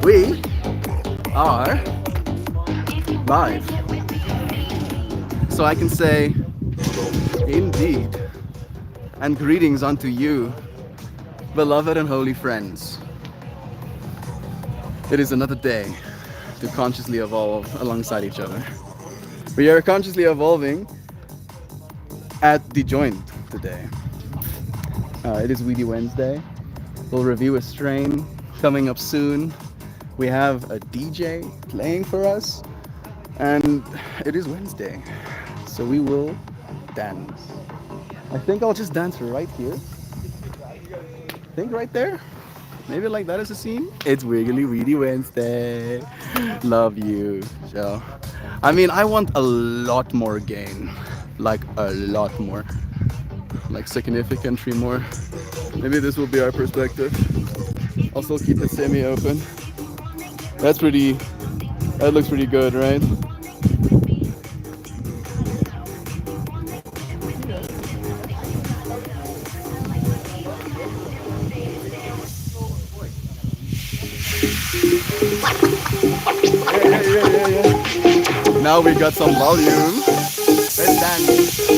We are live. So I can say, indeed, and greetings unto you, beloved and holy friends. It is another day to consciously evolve alongside each other. We are consciously evolving at the joint today. It is Weedy Wednesday. We'll review a strain coming up soon. We have a DJ playing for us, and it is Wednesday, so we will dance. I think I'll just dance right here. I think right there. Maybe like that is a scene. It's Wiggly Weedy Wednesday. Love you. So, I mean, I want a lot more gain. Like a lot more. Like significantly more. Maybe this will be our perspective. I'll still keep it semi-open. That looks pretty good, right? Yeah. Now we got some volume. Let's dance.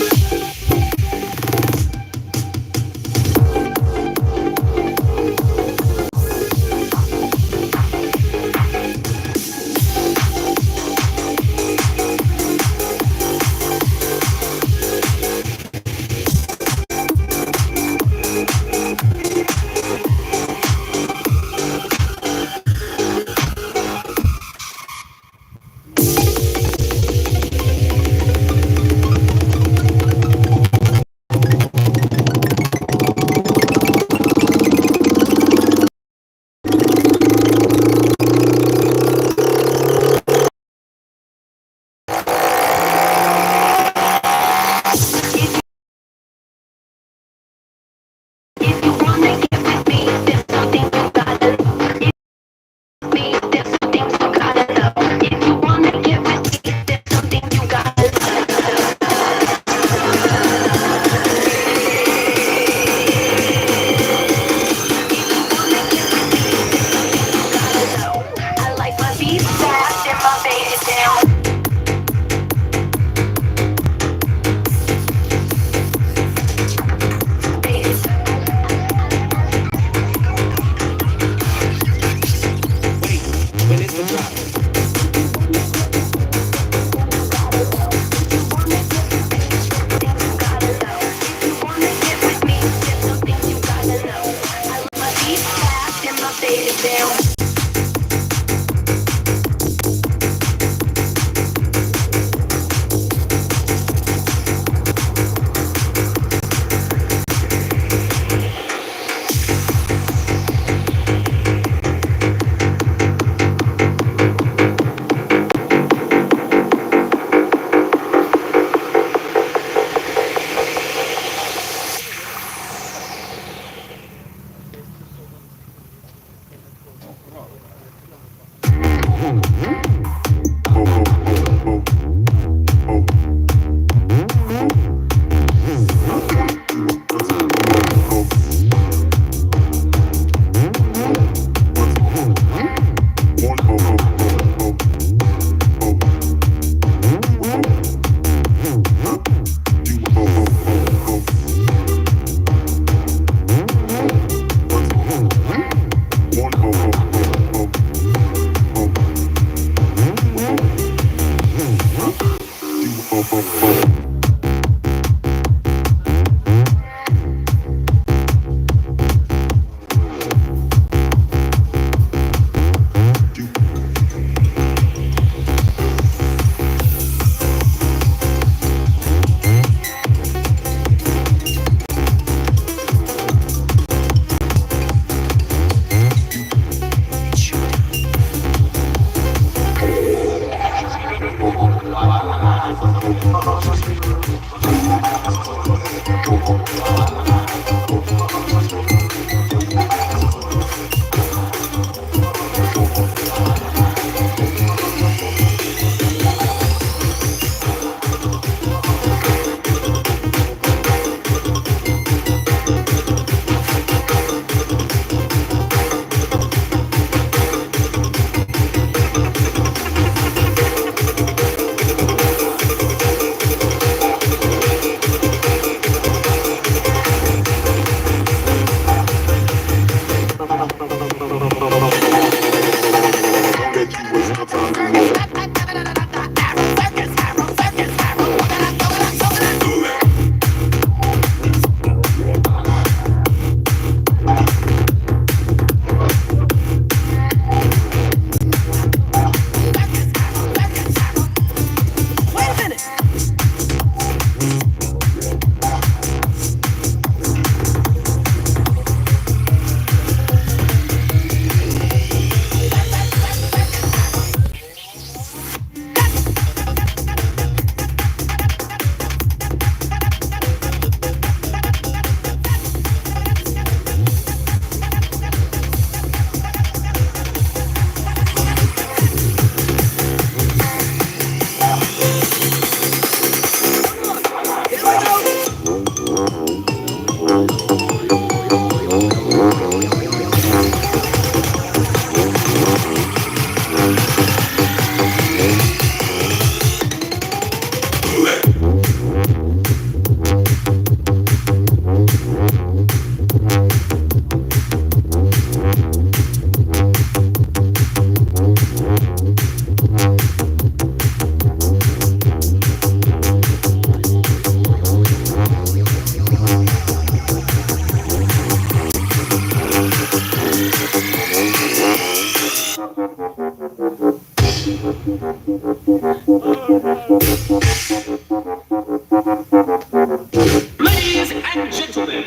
Ladies and gentlemen,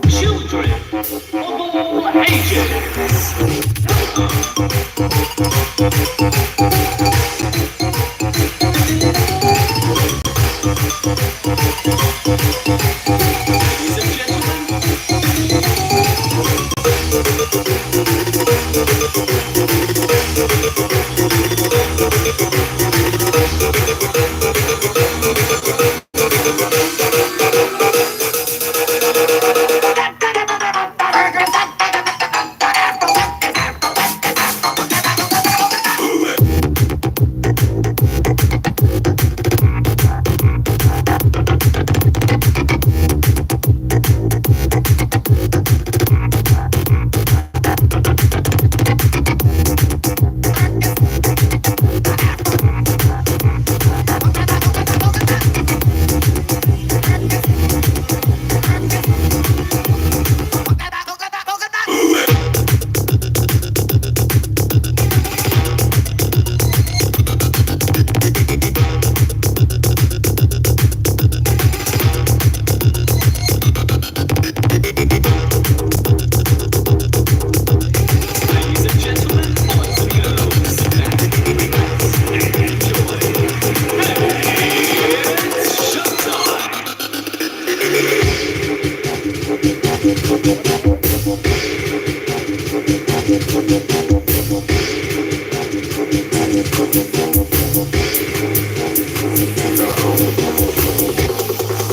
children of all ages.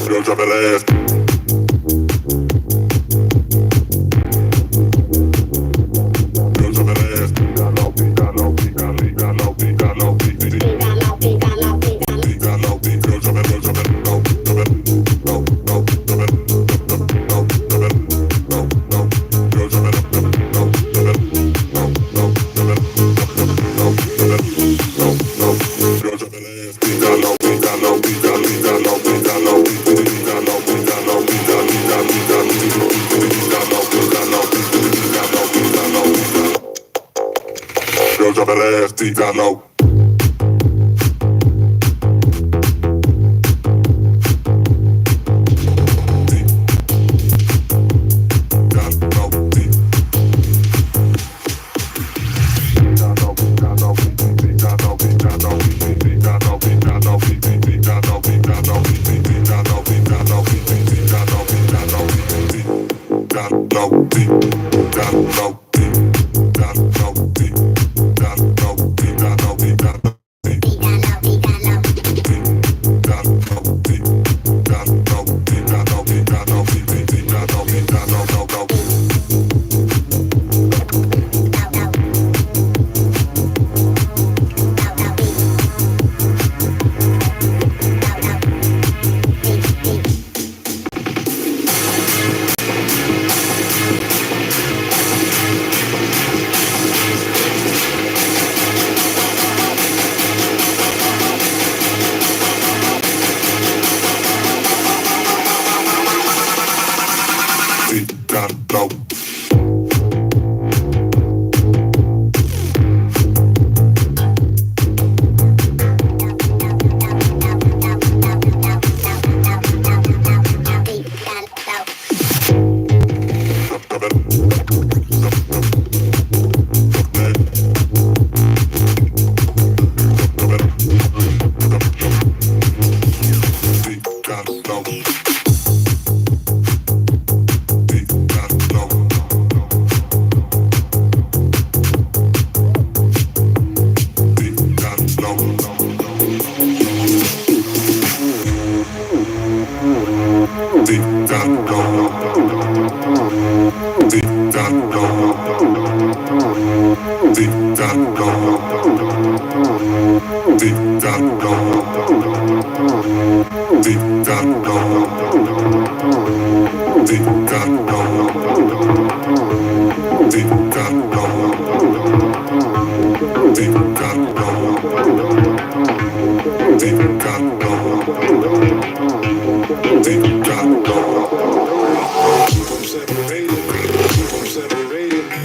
Girl, drop that ass. Girl, drop that ass. Got low, got low, got low, got low, got low, got low. Girl, drop it, low, drop it, low, low, drop it, low, drop it, low, low. Girl, drop it, low, drop it, low, low, drop it, low, drop it, low, low. Girl, drop that ass. Got low, got low, got low, got low, got low, got low, got low, girl, drop that ass, T got low.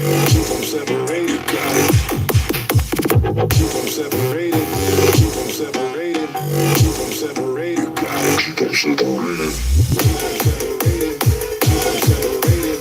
Keep them separated. Keep them separated. Keep them separated. Keep them separated. Keep them separated. Keep them separated.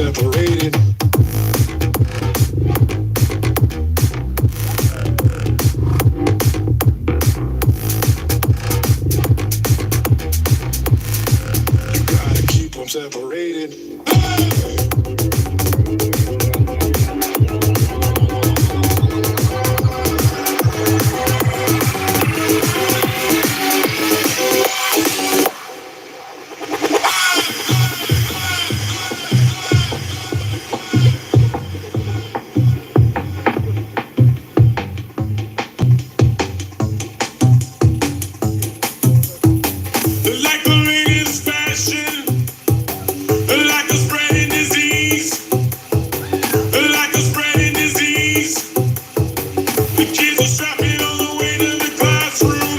Separated. You gotta keep them separated. Like the latest fashion, like a spreading disease, like a spreading disease. The kids are strapping on the way to the classroom,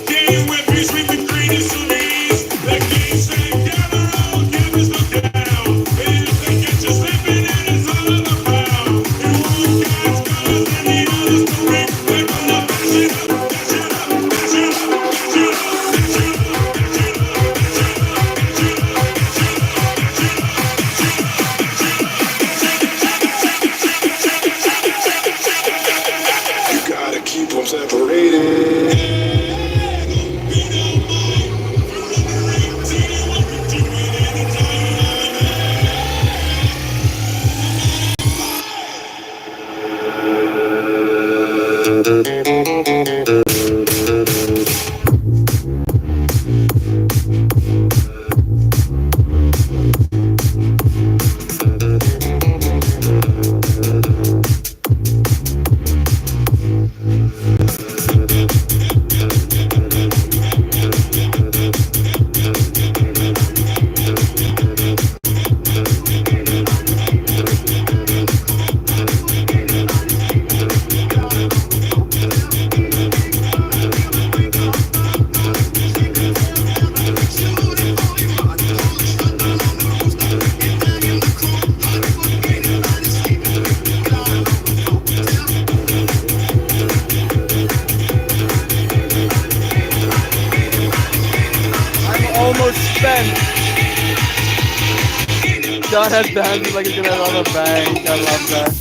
getting wet fish with the greatest of ease. The kids say, gather round, campus look down, and if they catch you slipping, then it's all in the foul. You want God's colors and the others to ring. They're gonna bash it up, bash it up, bash it up, bash it up, bash it up. Keep them separated. Almost spent. John has danced like he's gonna rob a bank. I love that.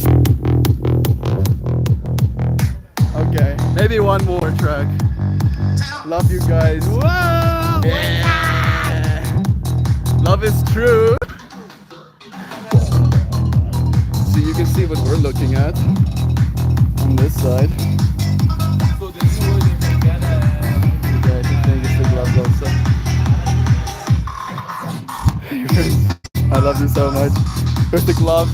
Okay, maybe one more track. Love you guys. Whoa! Yeah. Love is true. So you can see what we're looking at on this side. You guys think it's the glove also. I love you so much. Where's the glove?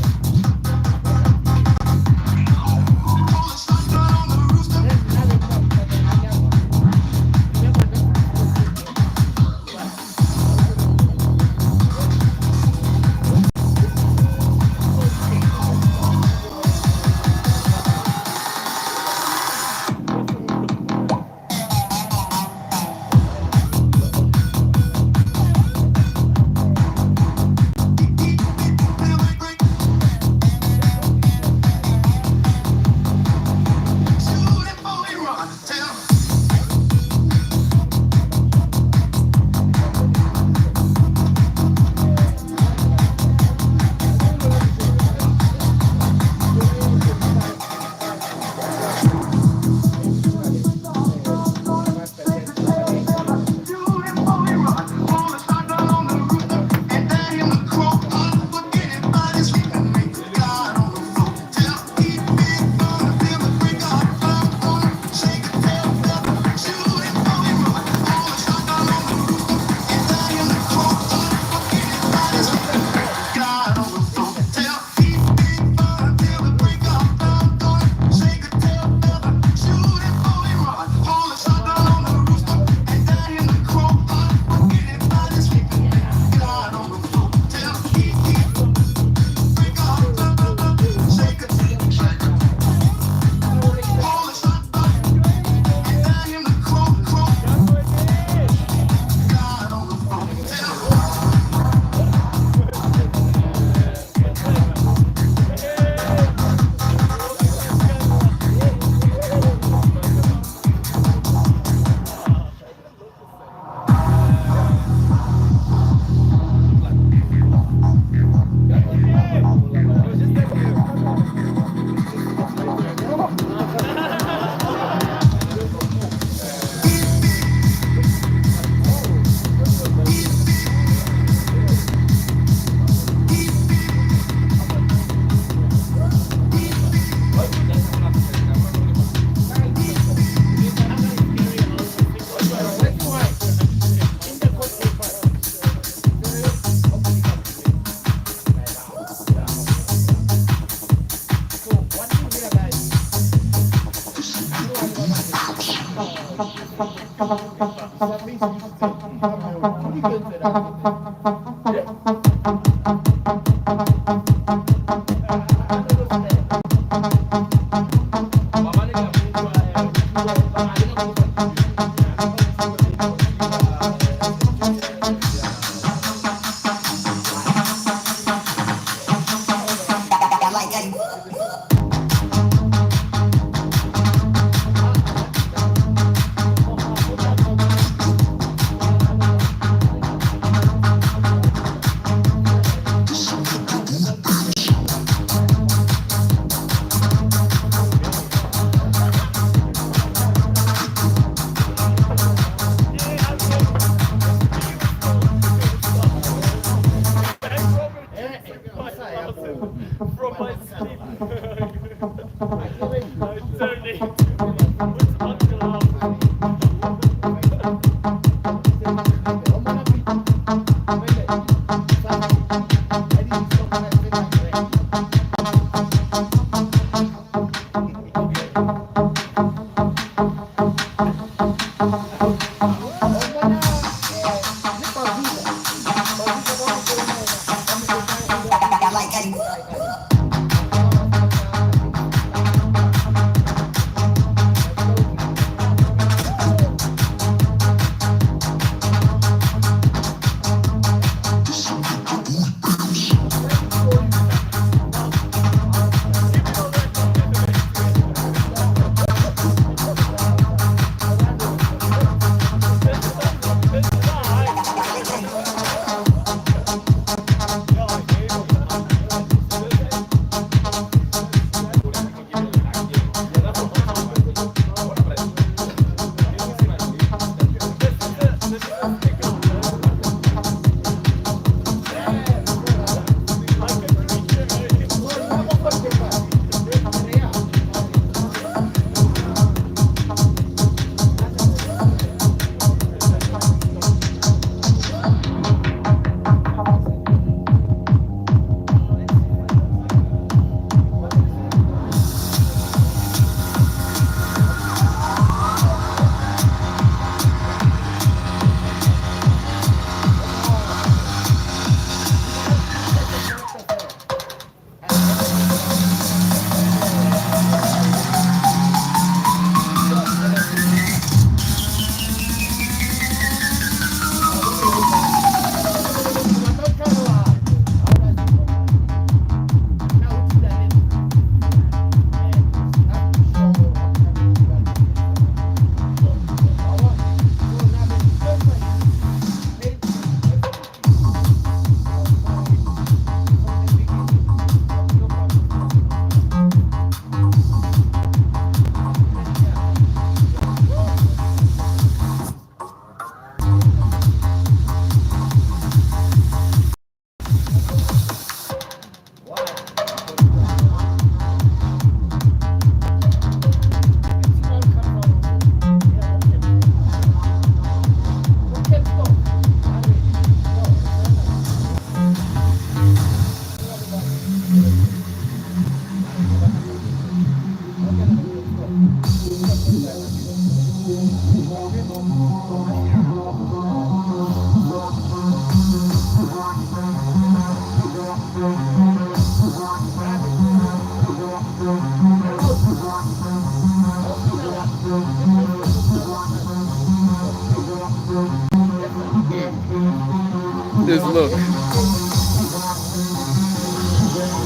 Just look.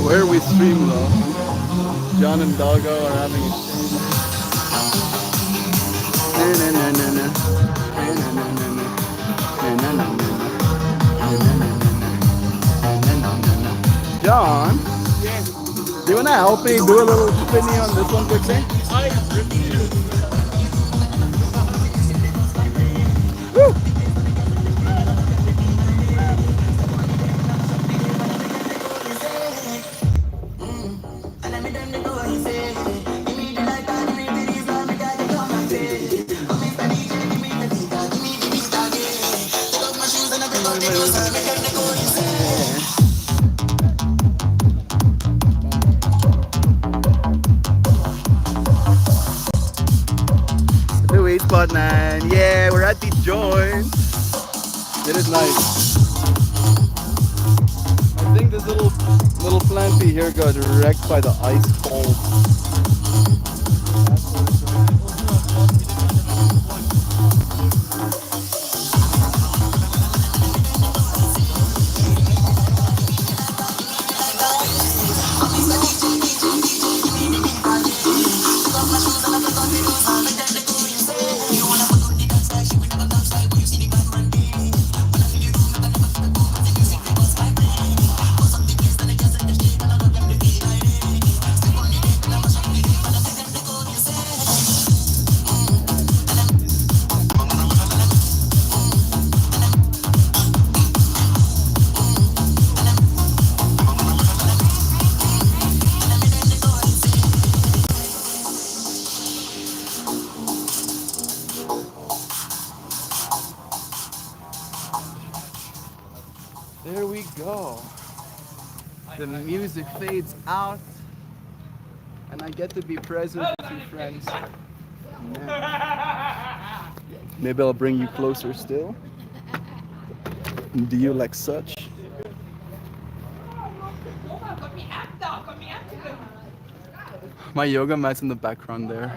Where we stream though, John and Doggo are having a John, do you wanna help me do a little spinny on this one quickly? Woo! skate spot, man. Yeah, we're at the joint. It is nice. I think this little planty here got wrecked by the ice cold. There we go. The music fades out, and I get to be present with you friends. Man. Maybe I'll bring you closer still. Do you like such? My yoga mat's in the background there.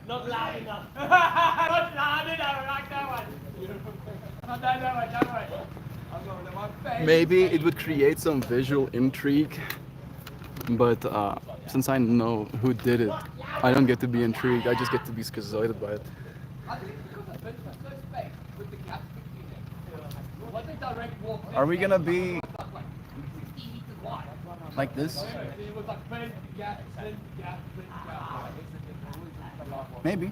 Not loud enough. Not loud enough. Like that one. Not that one. Don't worry. I'm going to my face. Maybe it would create some visual intrigue, but since I know who did it, I don't get to be intrigued. I just get to be schizoided by it. I think it's because I've been so space with the gaps between them. What the direct walk. Are we gonna be Like 60 meters wide. like this? It was like bend, gap, bend, gap, bend, gap. Maybe.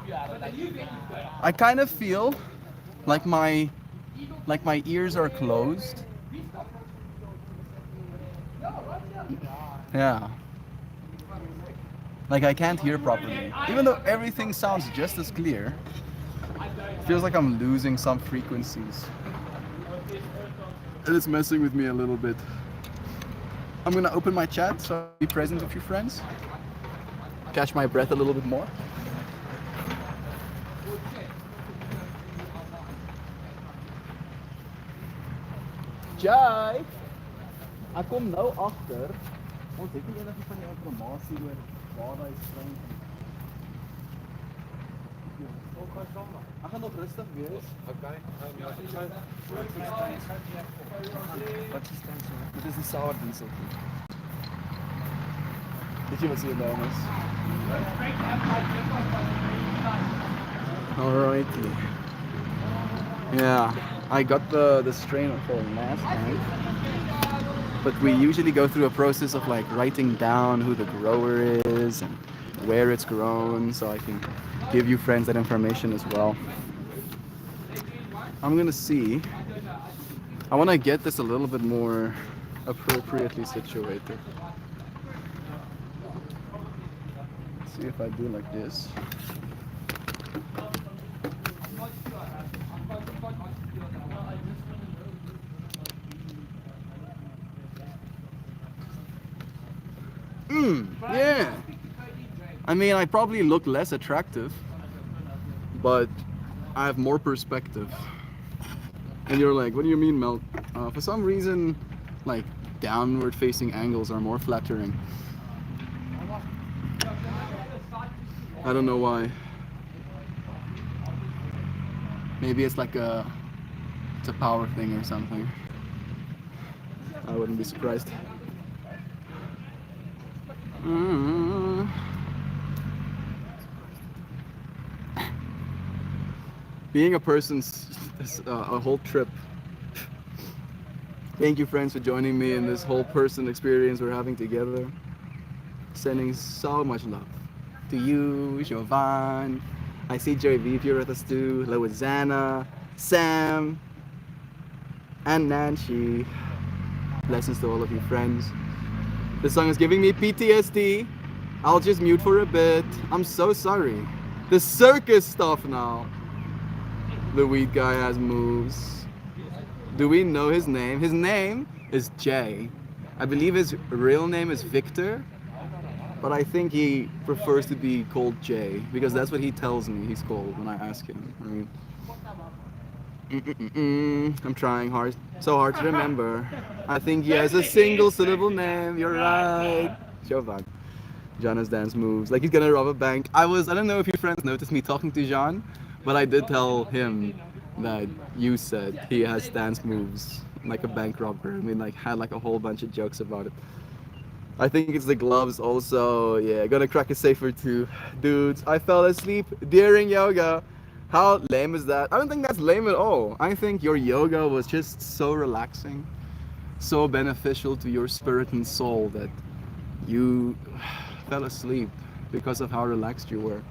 But then you think it's better. I kind of feel like my ears are closed. Yeah. Like I can't hear properly. Even though everything sounds just as clear, it feels like I'm losing some frequencies. And it's messing with me a little bit. I'm gonna open my chat so I'll be present with you friends. Catch my breath a little bit more. Jai, ek kom nou agter. Ons het nie enigiets van die informasie oor waar hy streng. Ek gaan nog rustig wees. Okay. Wat is dit? Dit is die sour diesel. Weet jy wat se naam is? Alrighty. Yeah, I got the strain for last time, but we usually go through a process of like writing down who the grower is and where it's grown, so I can give you friends that information as well. I'm gonna see. I want to get this a little bit more appropriately situated. Let's see if I do like this. Yeah. I mean, I probably look less attractive, but I have more perspective. And you're like, what do you mean, Mel? For some reason, like, downward facing angles are more flattering. I don't know why. Maybe it's like it's a power thing or something. I wouldn't be surprised. Being a person's a whole trip. Thank you, friends, for joining me in this whole person experience we're having together. Sending so much love to you, Jovan. I see Joey V here with us too. Loazana, Sam, and Nancy. Blessings to all of you friends. This song is giving me PTSD. I'll just mute for a bit. I'm so sorry. The circus stuff now. The weed guy has moves. Do we know his name? His name is Jay. I believe his real name is Victor, but I think he prefers to be called Jay because that's what he tells me he's called when I ask him. I mean, I'm trying so hard to remember. I think he has a single syllable name. You're right. Jovan. John has dance moves like he's gonna rob a bank. I don't know if your friends noticed me talking to John, but I did tell him that you said he has dance moves like a bank robber. I mean, like had like a whole bunch of jokes about it. I think it's the gloves also. Yeah, gonna crack a safe or two. Dudes, I fell asleep during yoga. How lame is that? I don't think that's lame at all. I think your yoga was just so relaxing, so beneficial to your spirit and soul that you fell asleep because of how relaxed you were.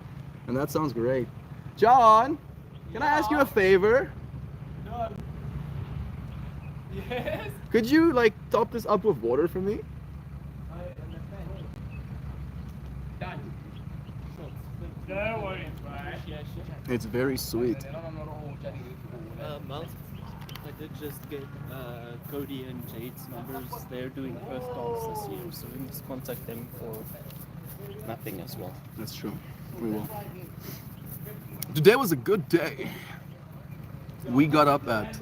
And that sounds great. John, can I ask you a favor? John. Yes? Could you like top this up with water for me? Done. No worries, right? It's very sweet. Mal, I did just get Cody and Jade's numbers. They're doing first dance this year, so we must contact them for mapping as well. That's true. We will. Today was a good day. I got up at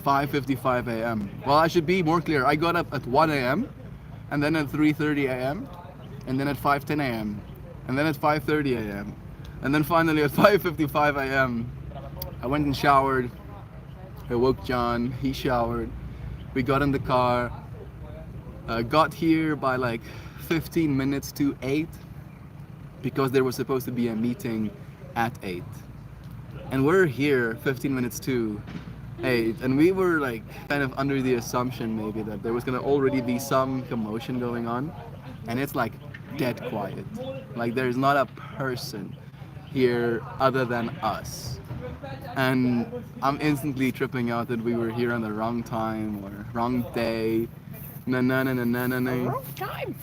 5:55 a.m. Well, I should be more clear. I got up at 1 a.m. and then at 3:30 a.m. and then at 5:10 a.m. and then at 5:30 a.m. and then finally at 5:55 a.m. I went and showered. I woke John. He showered. We got in the car. Got here by like 15 minutes to 8 because there was supposed to be a meeting at 8. And we're here 15 minutes to 8, and we were like kind of under the assumption maybe that there was gonna already be some commotion going on, and it's like dead quiet. Like there's not a person here other than us. And I'm instantly tripping out that we were here on the wrong time or wrong day. Wrong time.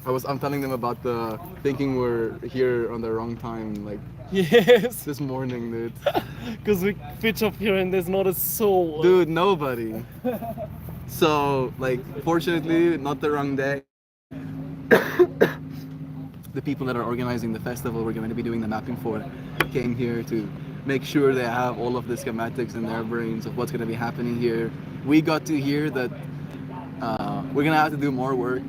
I'm telling them about the thinking we're here on the wrong time, like Yes, this morning, dude. because we pitch up here and there's not a soul. Dude, nobody. So, like, fortunately, not the wrong day. The people that are organizing the festival we're going to be doing the mapping for came here to make sure they have all of the schematics in their brains of what's going to be happening here. We got to hear that we're going to have to do more work,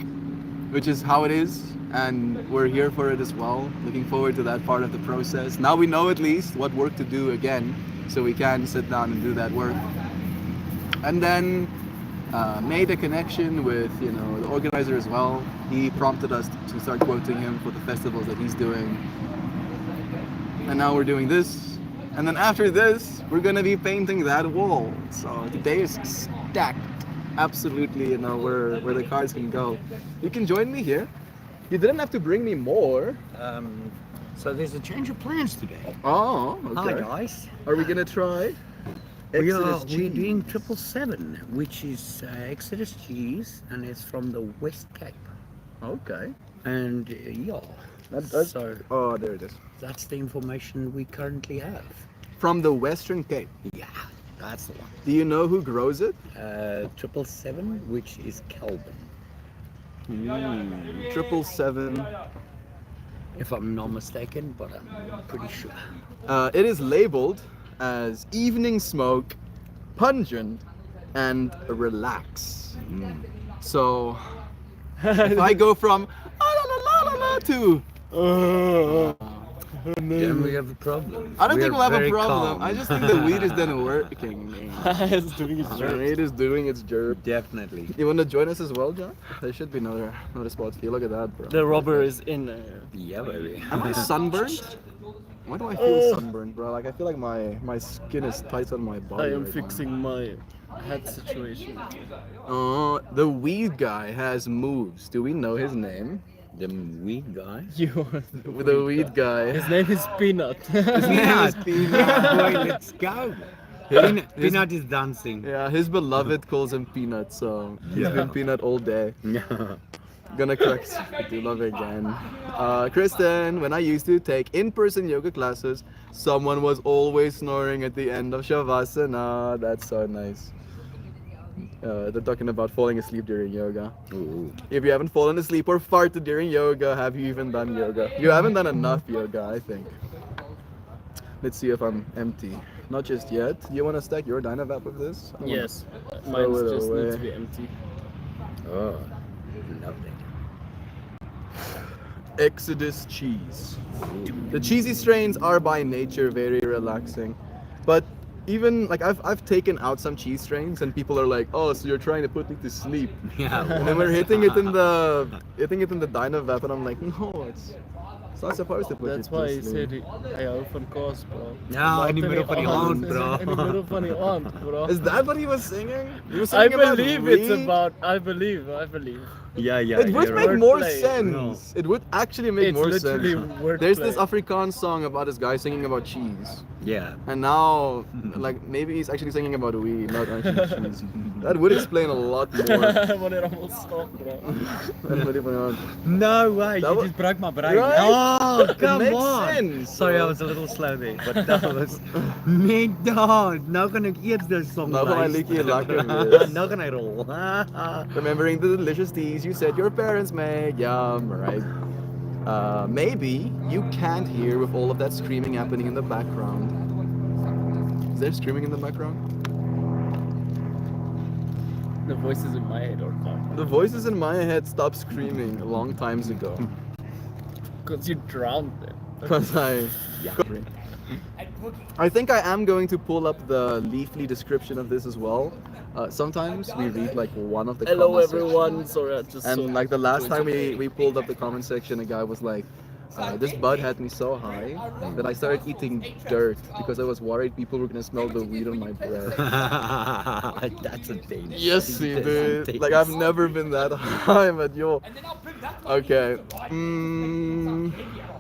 which is how it is, and we're here for it as well. Looking forward to that part of the process. Now we know at least what work to do again, so we can sit down and do that work. And then made a connection with, you know, the organizer as well. He prompted us to start quoting him for the festivals that he's doing. And now we're doing this. And then after this, we're gonna be painting that wall. So today is stacked. Absolutely, you know, where the cards can go. You can join me here. You didn't have to bring me more. So there's a change of plans today. Oh, Hi okay. guys. Are we gonna try Exodus We're cheese? doing 777, which is Exodus cheese, and it's from the West Cape. Okay. And That's, so oh, there it is. that's the information we currently have. From the Western Cape. Yeah, that's the one. Do you know who grows it? 777, which is Kelvin. 777. If I'm not mistaken, but I'm pretty sure. It is labeled as evening smoke, pungent, and relax. So if I go from la la la la la to Then we have a problem. I don't think We're we'll have a very problem. calm. I just think the weed is done working. It's doing its The job. weed is doing its job. Definitely. You want to join us as well, John? There should be another spots here. Look at that, bro. The robber is in. Yeah, baby. Am I sunburned? Why do I feel sunburned, bro? Like I feel like my skin is tight on my body. I am right fixing my head situation. now. The weed guy has moves. Do we know his name? The weed guy. You are The weed guy. His name is Peanut. His name is Peanut. Boy, let's go. Peanut is dancing. Yeah, his beloved calls him Peanut, so he's been Peanut all day. Gonna correct. I do love it again. Kristen, when I used to take in-person yoga classes, someone was always snoring at the end of Shavasana. That's so nice. They're talking about falling asleep during yoga. Ooh. If you haven't fallen asleep or farted during yoga, have you even done yoga? You haven't done enough yoga, I think. Let's see if I'm empty. Not just yet. Do you want to stack your Dynavap with this? I wanna Yes, throw mine it just away. needs to be empty. Oh, lovely. Exodus cheese. The cheesy strains are by nature very relaxing, but even like I've taken out some cheese strains and people are like, oh, so you're trying to put me to sleep. Yeah. And then we're hitting it in the Dynavap, and I'm like, no, it's not supposed to put That's it why to he sleep. said hy hou van kaas, bro. Ja, in die middel van die aand, bro. In die middel van die aand, bro. Is that what he was singing? He was I singing about believe it's weed? about. I believe. Yeah, yeah. It would you're make right. more Wordplay. sense. It would actually make It's more literally sense. wordplay. There's this Afrikaans song about this guy singing about cheese. Yeah. And now, like, maybe he's actually singing about weed, not actually cheese. That would explain a lot more. Wanneer almal stop, bro. than what he put on. No way, That you wa- just broke my brain. Right? Oh, It come makes on. sense. Sorry, I was a little slow there, but that was net dood. Nou kan ek eers dis song Nou gaan hy luister. liedjie lekker wees. Nou gaan hy rol. Remembering the delicious teas you said your parents made. Yum, right? Maybe you can't hear with all of that screaming happening in the background. Is there screaming in the background? The voices in my head are not. The voices in my head stopped screaming a long times ago. Because you drowned them. Because I think I am going to pull up the Leafly description of this as well. Sometimes we read like one of the Hello comment sections. everyone, sorry I just saw And like the last time Twitter. we pulled up the comment section, a guy was like, this bud had me so high that I started eating dirt because I was worried people were gonna smell the weed on my breath. That's a thing. Yes, he did. Like I've never been that high, but yo. Okay.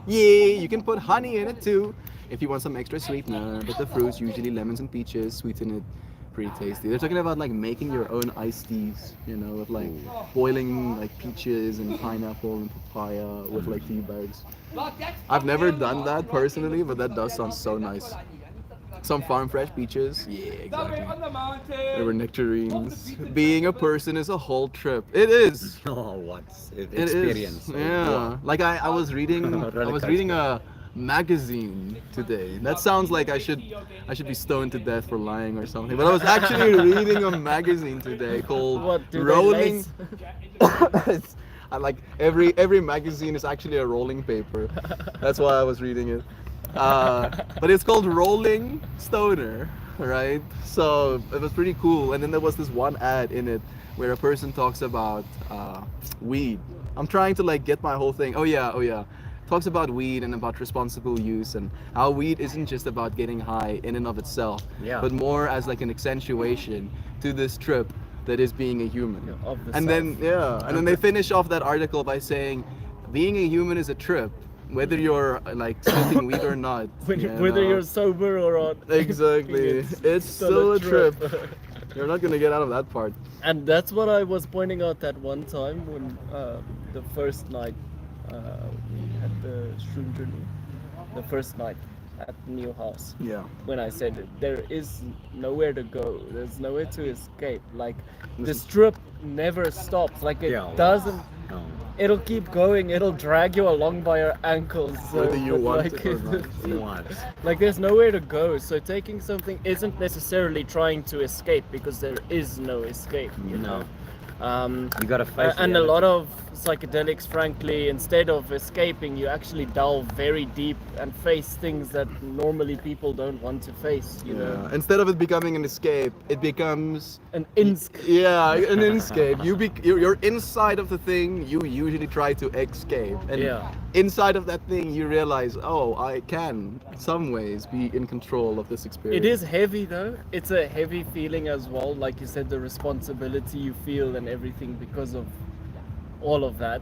Yeah, you can put honey in it too if you want some extra sweetener. But the fruits, usually lemons and peaches, sweeten it. Pretty tasty. They're talking about like making your own iced teas, you know, with like boiling like peaches and pineapple and papaya with like tea bags. I've never done that personally, but that does sound so nice. Some farm fresh peaches. Yeah, exactly. There were nectarines. Being a person is a whole trip. It is. Oh, what's it? It is. Experience. Yeah. Like I was reading a magazine today. That sounds like I should be stoned to death for lying or something. But I was actually reading a magazine today called What, do they Rolling. lace? I like every magazine is actually a rolling paper. That's why I was reading it. But it's called Rolling Stoner, right? So it was pretty cool. And then there was this one ad in it where a person talks about weed. I'm trying to like get my whole thing. Oh yeah. Talks about weed and about responsible use and how weed isn't just about getting high in and of itself, Yeah. but more as like an accentuation to this trip that is being a human. Yeah, of the And then and then they finish off that article by saying, being a human is a trip, whether you're like smoking weed or not. you Whether know? you're sober or not. Exactly, it's still a trip. You're not gonna get out of that part. And that's what I was pointing out that one time when the first night we had the shroom journey. The first night at the new house. Yeah. When I said it, there is nowhere to go. There's nowhere to escape. Like This this is- trip never stops. Like it Yeah. doesn't. Oh. It'll keep going. It'll drag you along by your ankles. So, Whether you but want like, it or not. What? like there's nowhere to go. So taking something isn't necessarily trying to escape because there is no escape. You No. know. You gotta face And a reality. lot of psychedelics, frankly, instead of escaping, you actually delve very deep and face things that normally people don't want to face. You know, Yeah. Instead of it becoming an escape, it becomes an insc. yeah, an escape. You're inside of the thing you usually try to escape, and Yeah. inside of that thing you realize, oh, I can, in some ways, be in control of this experience. It is heavy though. It's a heavy feeling as well. Like you said, the responsibility you feel and everything because of all of that.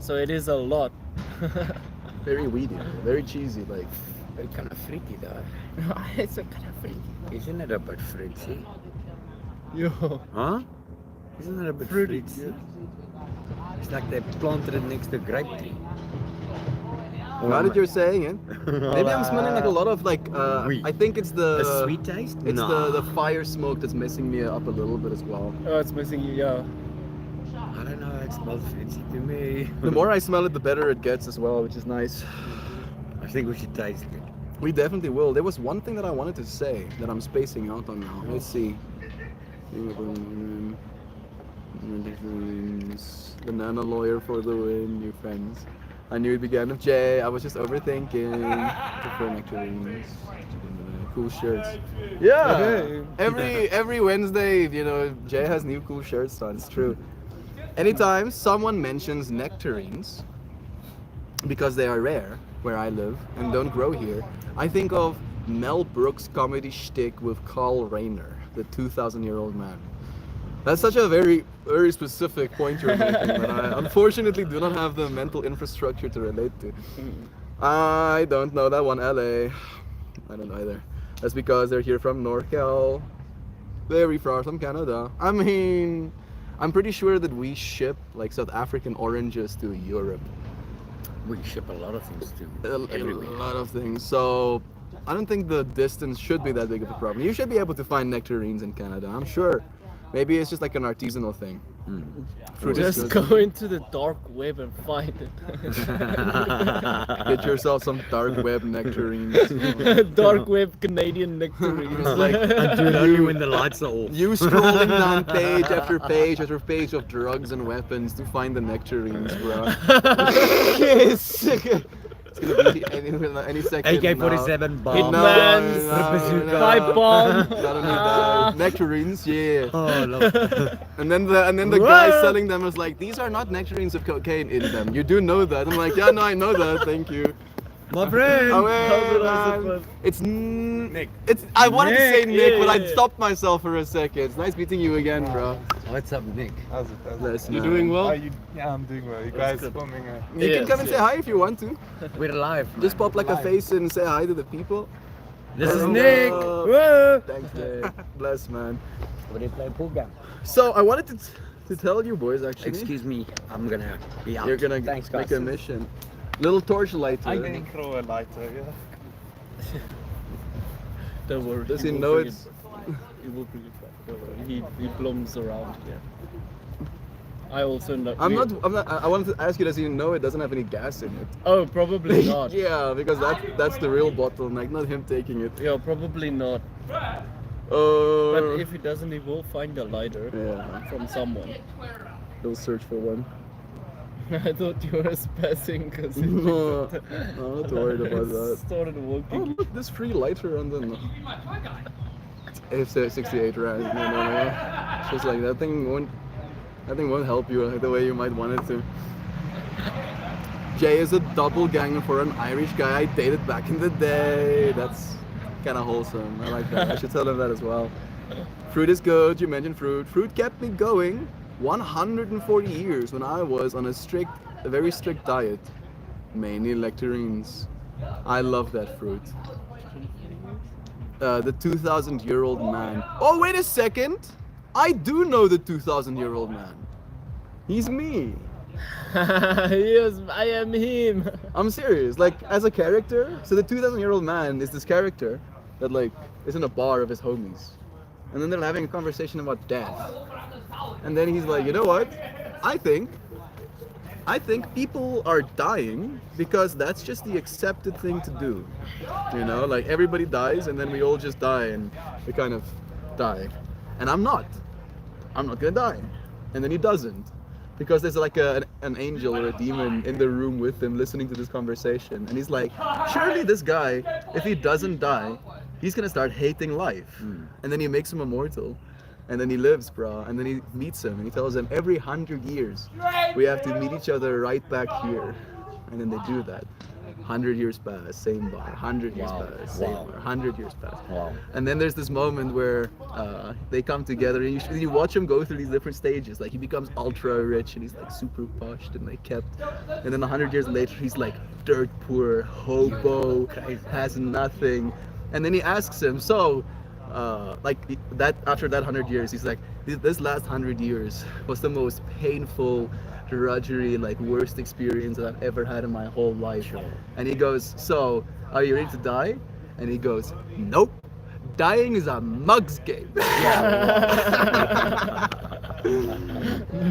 So it is a lot. very weedy, very cheesy. Like It's kind of freaky though. It's a kind of freaky. Isn't it a bit freaky? Yo. Huh? Isn't it a bit Fruity, freaky? It's like they planted it next to a grape tree. Now that you're saying it, maybe I'm smelling like a lot of like. Weed. I think it's the A sweet taste? It's Nah. the fire smoke that's messing me up a little bit as well. Oh, it's missing you, yeah. I don't know, it smells fancy to me. The more I smell it, the better it gets as well, which is nice. I think we should taste it. We definitely will. There was one thing that I wanted to say that I'm spacing out on now. Let's see. Banana lawyer for the win, new friends. I knew it began with J. I was just overthinking. Prefer nectarines. Cool shirts. Yeah. Okay. Every Wednesday, you know, Jay has new cool shirts on. It's true. Anytime someone mentions nectarines, because they are rare where I live and don't grow here, I think of Mel Brooks' comedy shtick with Carl Rayner, the 2,000-year-old man. That's such a very, very specific point you're making that I unfortunately do not have the mental infrastructure to relate to. I don't know that one, LA. I don't know either. That's because they're here from NorCal, very far from Canada. I mean, I'm pretty sure that we ship like South African oranges to Europe. We ship a lot of things too. A Everywhere. lot of things. So I don't think the distance should be that big of a problem. You should be able to find nectarines in Canada, I'm sure. Maybe it's just like an artisanal thing. Fruit is Just good. go into the dark web and find it. Get yourself some dark web nectarines. Dark web Canadian nectarines. Like, And do it only when the lights are off. you scrolling down page after page after page of drugs and weapons to find the nectarines, bro. Yes. It's gonna be any second. AK-47 bomb. Hitman's bazooka. pipe bomb. Not only that, nectarines, yeah. Oh, love. And then the guy selling them was like, these are not nectarines with cocaine in them. You do know that. I'm like, yeah, no, I know that. Thank you. My friend. Oh, wait, How's it man. also It's Nick. It's. I wanted to say Nick, Nick, but I yeah. stopped myself for a second. It's nice meeting you again, bro. What's up, Nick? How's it? Nice, You man. doing well? Yeah, I'm doing well. You guys good. filming? You can Yes, come and say yes. hi if you want to. We're live. Just pop like a face and say hi to the people. This is Hello. Nick. Whoa. Thanks, Dave. Bless, man. We play pool game. So I wanted to tell you boys actually. Excuse me, I'm gonna be out. You're gonna Thanks, make guys. a mission. Little torchlight. I'm going to throw a lighter, yeah. Don't worry. Does he will know bring it's? it- He will bring it back. Don't worry. He blooms around here. I also know. I'm not. I wanted to ask you. Does he know it doesn't have any gas in it? Oh, probably not. Yeah, because that's the real bottleneck, not him taking it. Yeah, probably not. But Oh. if he doesn't, he will find a lighter Yeah, from someone. he'll search for one. I thought you were spazzing because No, I'm not worried about that. started Oh, walking. look, this free lighter on the F68 Raz. No. It's just like that thing won't help you the way you might want it to. Jay is a doppelganger for an Irish guy I dated back in the day. That's kind of wholesome. I like that. I should tell him that as well. Fruit is good. You mentioned fruit. Fruit kept me going 140 years when I was on a very strict diet. Mainly nectarines. I love that fruit. The 2,000-year-old man. Oh, wait a second! I do know the 2,000-year-old man. He's me. Yes, I am him. I'm serious. Like, as a character, so the 2,000-year-old man is this character that, like, is in a bar of his homies. And then they're having a conversation about death. And then he's like, you know what? I think people are dying because that's just the accepted thing to do. You know, like everybody dies and then we all just die and we kind of die. And I'm not gonna die. And then he doesn't. Because there's like an angel or a demon in the room with him listening to this conversation. And he's like, surely this guy, if he doesn't die, he's gonna start hating life. And then he makes him immortal. And then he lives, bro. And then he meets him and he tells him every 100 years we have to meet each other right back here. And then they do that. 100 years pass, same bar. 100 years pass, same bar. 100 years pass. Wow. And then there's this moment where they come together and you watch him go through these different stages. Like he becomes ultra rich and he's like super poshed and like kept. And then 100 years later he's like dirt poor, hobo, has nothing. And then he asks him, so like that after that 100 years, he's like, this last 100 years was the most painful drudgery, like worst experience that I've ever had in my whole life. And he goes, so, are you ready to die? And he goes, nope. Dying is a mug's game.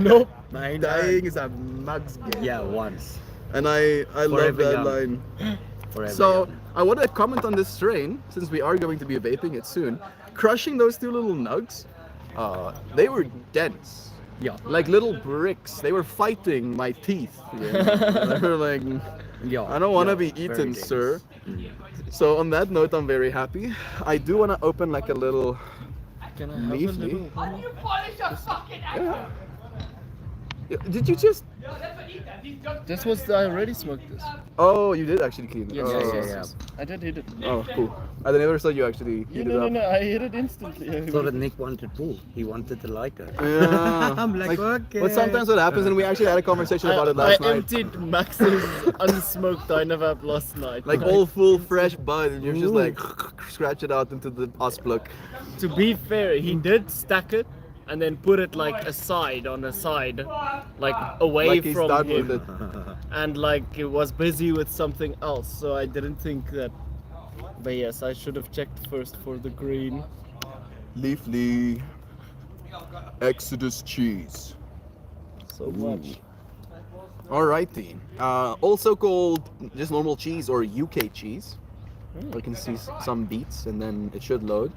Nope. Dying is a mug's game. Yeah, once. And I love Forever that young. line. Forever So young. I want to comment on this strain, since we are going to be vaping it soon. Crushing those two little nugs, they were dense. Yeah. Like little bricks. They were fighting my teeth. You know? They were like, Yeah. I don't want to yeah, be very eaten, dense. sir. So on that note, I'm very happy. I do want to open like a little Can I have a leafy. little? Why do you polish your fucking ass? Yeah, did you just? Yo, that's what he does. He's just. This was I already smoked this. Oh, you did actually clean it. Yes, oh. yes, yeah. I did hit it. Oh, cool. I never saw you actually Yeah, heat it no, up. no, no, I hit it instantly. So that Nick wanted to. He wanted the lighter. Yeah. I'm like, okay. But sometimes what happens, and we actually had a conversation about it last I night. emptied Max's unsmoked Dynavap last night. Like all full fresh bud, and you're just Ooh. like scratch it out into the plug. To be fair, he did stack it and then put it like aside on a side, like away Like he's from done him, with it. and like he was busy with something else. So I didn't think that. But yes, I should have checked first for the green. Leafly Exodus cheese. So much. Alrighty. Also called just normal cheese or UK cheese. You can see some beats, and then it should load.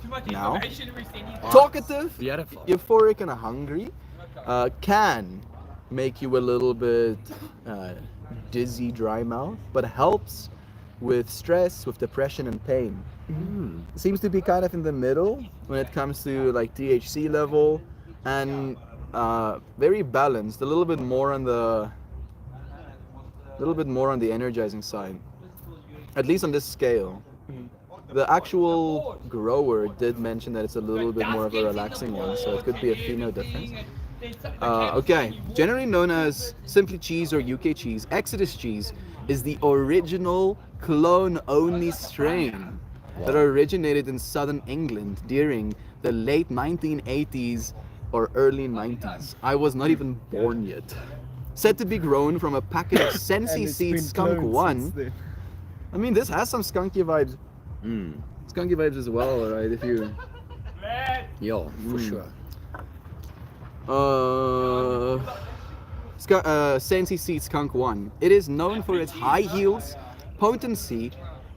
Too much Now. information we see. Talkative, Beautiful. euphoric, and hungry can make you a little bit dizzy, dry mouth, but helps with stress, with depression, and pain. Seems to be kind of in the middle when it comes to like THC level, and very balanced. A little bit more on the energizing side, at least on this scale. The actual grower did mention that it's a little bit more of a relaxing one, so it could be a female difference. Okay, generally known as simply cheese or UK cheese, Exodus cheese is the original clone-only strain that originated in southern England during the late 1980s or early 90s. I was not even born yet. Said to be grown from a packet of And Sensi it's Seed been Skunk cloned 1. since then. I mean, this has some skunky vibes. Skunky vibes as well, right? If you... Yo, for sure. Sensi Seed Skunk 1. It is known for its high yields, potency,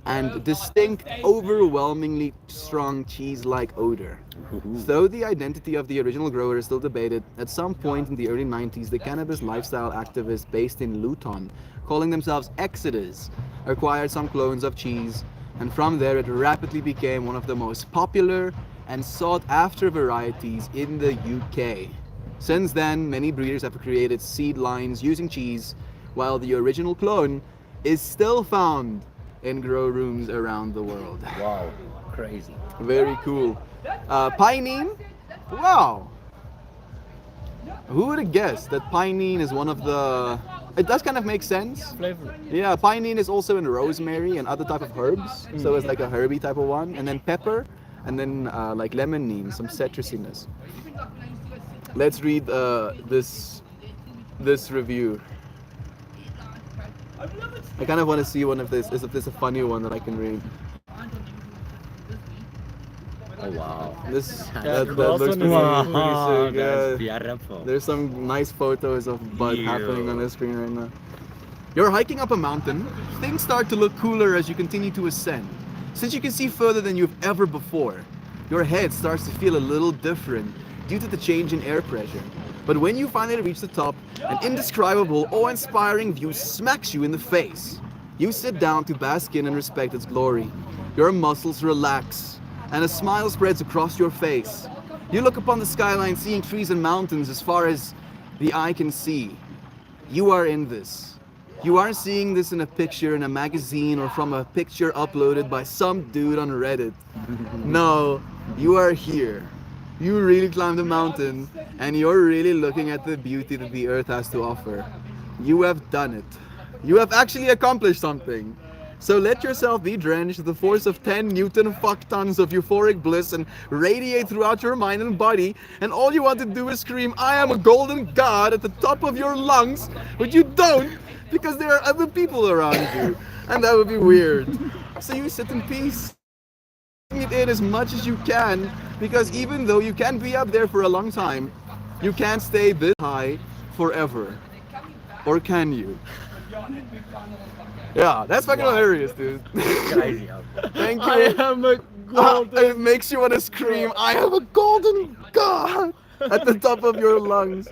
and distinct, overwhelmingly strong cheese-like odor. Though the identity of the original grower is still debated, at some point in the early 90s, the cannabis lifestyle activists based in Luton, calling themselves Exodus, acquired some clones of cheese, and from there it rapidly became one of the most popular and sought-after varieties in the UK. Since then, many breeders have created seed lines using cheese, while the original clone is still found in grow rooms around the world. Wow. Crazy. Very cool. Pinene? Wow! Who would have guessed that pinene is one of the... It does kind of make sense. Flavor. Yeah, pinene is also in rosemary and other type of herbs. So it's like a herby type of one. And then pepper, and then like limonene, some citrusiness. Let's read this review. I kind of want to see one of this, if there's a funny one that I can read. Oh wow. This Yeah, that the looks last pretty, one is- pretty sick. That's Yeah. beautiful. There's some nice photos of bud Ew. happening on the screen right now. You're hiking up a mountain. Things start to look cooler as you continue to ascend. Since you can see further than you've ever before, your head starts to feel a little different due to the change in air pressure. But when you finally reach the top, an indescribable, awe-inspiring view smacks you in the face. You sit down to bask in and respect its glory. Your muscles relax, and a smile spreads across your face. You look upon the skyline, seeing trees and mountains as far as the eye can see. You are in this. You aren't seeing this in a picture in a magazine or from a picture uploaded by some dude on Reddit. No, you are here. You really climbed the mountain, and you're really looking at the beauty that the earth has to offer. You have done it. You have actually accomplished something. So let yourself be drenched with the force of 10 Newton fuck tons of euphoric bliss and radiate throughout your mind and body, and all you want to do is scream, I am a golden god at the top of your lungs, but you don't because there are other people around you, and that would be weird. So you sit in peace. It in as much as you can, because even though you can be up there for a long time, you can't stay this high forever. Or can you? Yeah, that's fucking hilarious, dude. Thank I you. am a golden. It makes you want to scream, I am a golden god at the top of your lungs.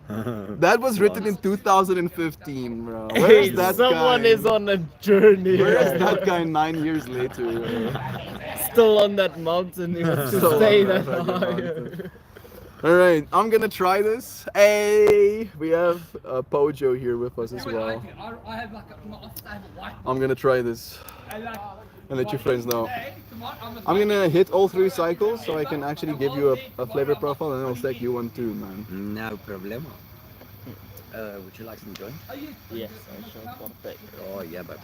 That was written in 2015, bro. Where Hey, is that someone guy? is on a journey. Where is that guy 9 years later? Still on that mountain. He wants to Still stay on that that fucking higher. mountain. Alright, I'm gonna try this. Hey, we have Pojo here with us as well. I have like in my office, I have a white. I'm gonna try this And like, and let your friends know. tomorrow I'm gonna hit all 3 cycles so I can actually give you a flavor profile, and I'll take you one too, man. No problem. Would you like some joint? Yes, I shall partake. Oh yeah, baby.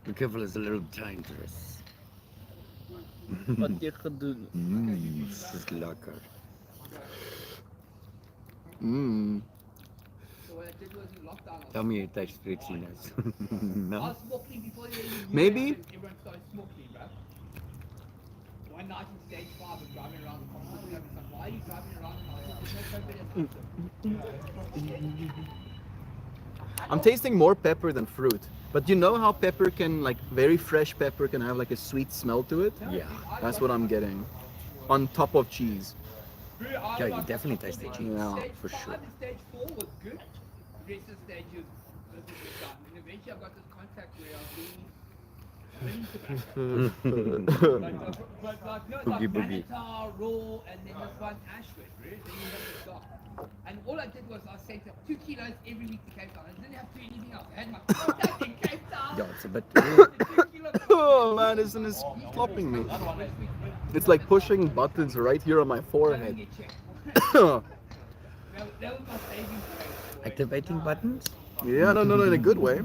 Be careful, it's a little dangerous. Wat jy gedoen? This is lekker. Mmm. Tell me it tastes prettiness. No? Maybe. Everyone started smoking, bro. One night in stage 5, I'm driving around the company. Like, why are you driving around? And I'm tasting more pepper than fruit. But you know how pepper can, like, very fresh pepper can have like a sweet smell to it? Yeah. That's what I'm getting. On top of cheese. Yeah, you definitely taste the cheese. Yeah. For sure. Stage 4 was good. The rest of the stages was done. And eventually I got this contact where I was doing but like, no, Boogie, like boogie. Manitar, Raw, and then this one Ashford, right? Then you have the stock. And all I did was I sent 2 kilos every week to Cape Town. I didn't have to do anything else. I had my contact in Cape Town. Yeah, it's a bit. 2 kilos. Oh man, isn't this flopping me? It's like pushing buttons right here on my forehead. That was my savings rate. Activating buttons? Yeah, no, in a good way.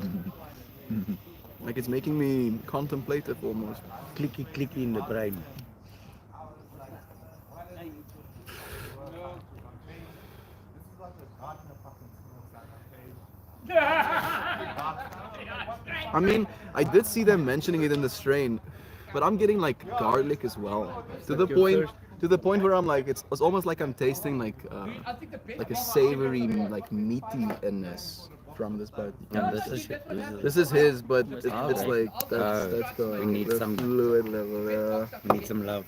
Like it's making me contemplative almost. Clicky, clicky in the brain. I mean, I did see them mentioning it in the strain, but I'm getting like garlic as well. To the point where I'm like, it's almost like I'm tasting like a savory, like meatiness from this bud. Yeah, this is This is his, but it's Okay. like that's we need the some- fluid level. Yeah. we need some love.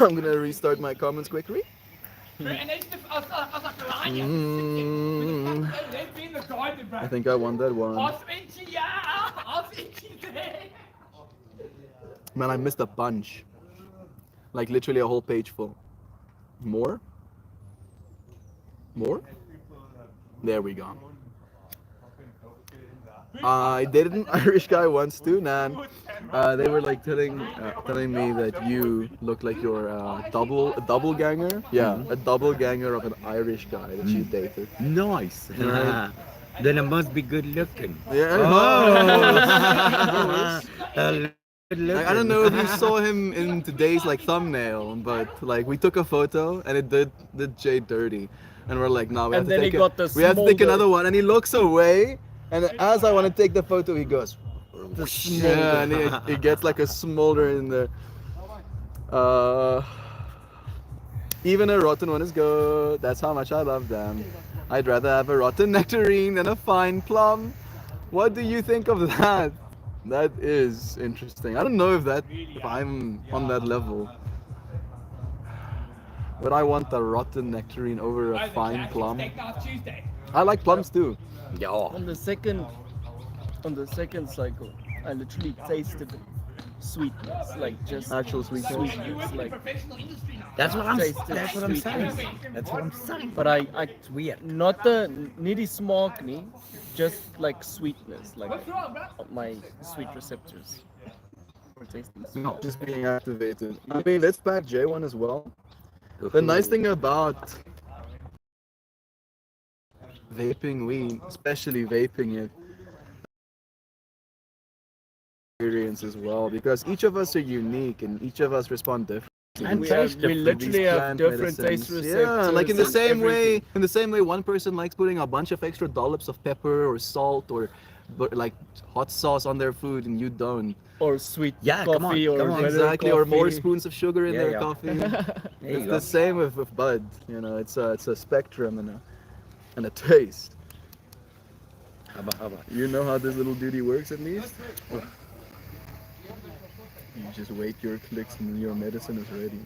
I'm gonna restart my comments quickly. And then I was like, lying. Mm, They've been the garden, bro. I think I won that one. Half inchy, yeah. Half inchy there. Man, I missed a bunch. Like literally a whole page full. More? More? There we go. I dated an Irish guy once too, man. They were like telling me that you look like you're a double ganger. Yeah, a double ganger of an Irish guy that you dated. Nice. Right. Then it must be good looking. Yeah. Like, I don't know if you saw him in today's like thumbnail, but like we took a photo and it did Jay dirty, and we're like, no, we have And to then he take got the we have to take smolder. another one, and he looks away, and as I want to take the photo, he goes, The yeah, and it gets like a smolder in there. Even a rotten one is good. That's how much I love them. I'd rather have a rotten nectarine than a fine plum. What do you think of that? That is interesting. I don't know if I'm on that level. But I want a rotten nectarine over a fine plum. Steak Knife Tuesday. I like plums too. Yeah. On the second cycle, I literally tasted sweetness, like just Actual sweetness. You sweetness, work in like. professional industry now. That's what I'm Tasted saying. sweet. That's what I'm saying. But I It's weird. not the nitty smaak nie, just like sweetness, like What's wrong, bro? my sweet receptors for tasting sweet. No, just being activated. I mean, let's pack J1 as well. The nice thing about vaping weed, especially vaping it, experience as well, because each of us are unique and each of us respond differently. And we, taste we different. literally These have plant different taste medicines. receptors. Yeah, like in the and same everything. way, one person likes putting a bunch of extra dollops of pepper or salt or but like hot sauce on their food, and you don't. Or sweet Yeah, come on, coffee, or come on. better Exactly, or more coffee. spoons of sugar in Yeah, their yeah. coffee. There It's you the go. same with bud. You know, it's a spectrum and a taste. Haba. You know how this little duty works at least? You just wait your clicks and your medicine is ready.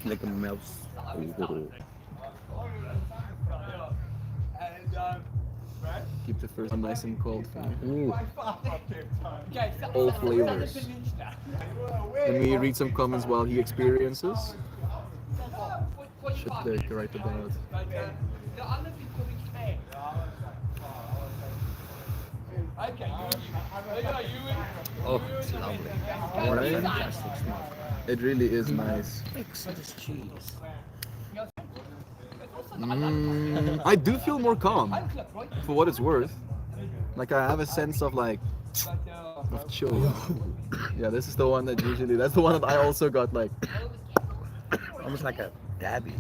Like a mouse. Keep the first one nice and cold for you. Ooh. Okay, so All so- flavors. so the peninsula. Let me read some comments while he experiences. For Should fun. they right about. But, the other thing coming back. Okay, you. Oh, it's lovely. What a Right? fantastic smoke. It really is nice. Mix this cheese. I do feel more calm, for what it's worth. Like I have a sense of like of chill. Yeah, this is the one that usually. That's the one that I also got like. Almost like a dabby.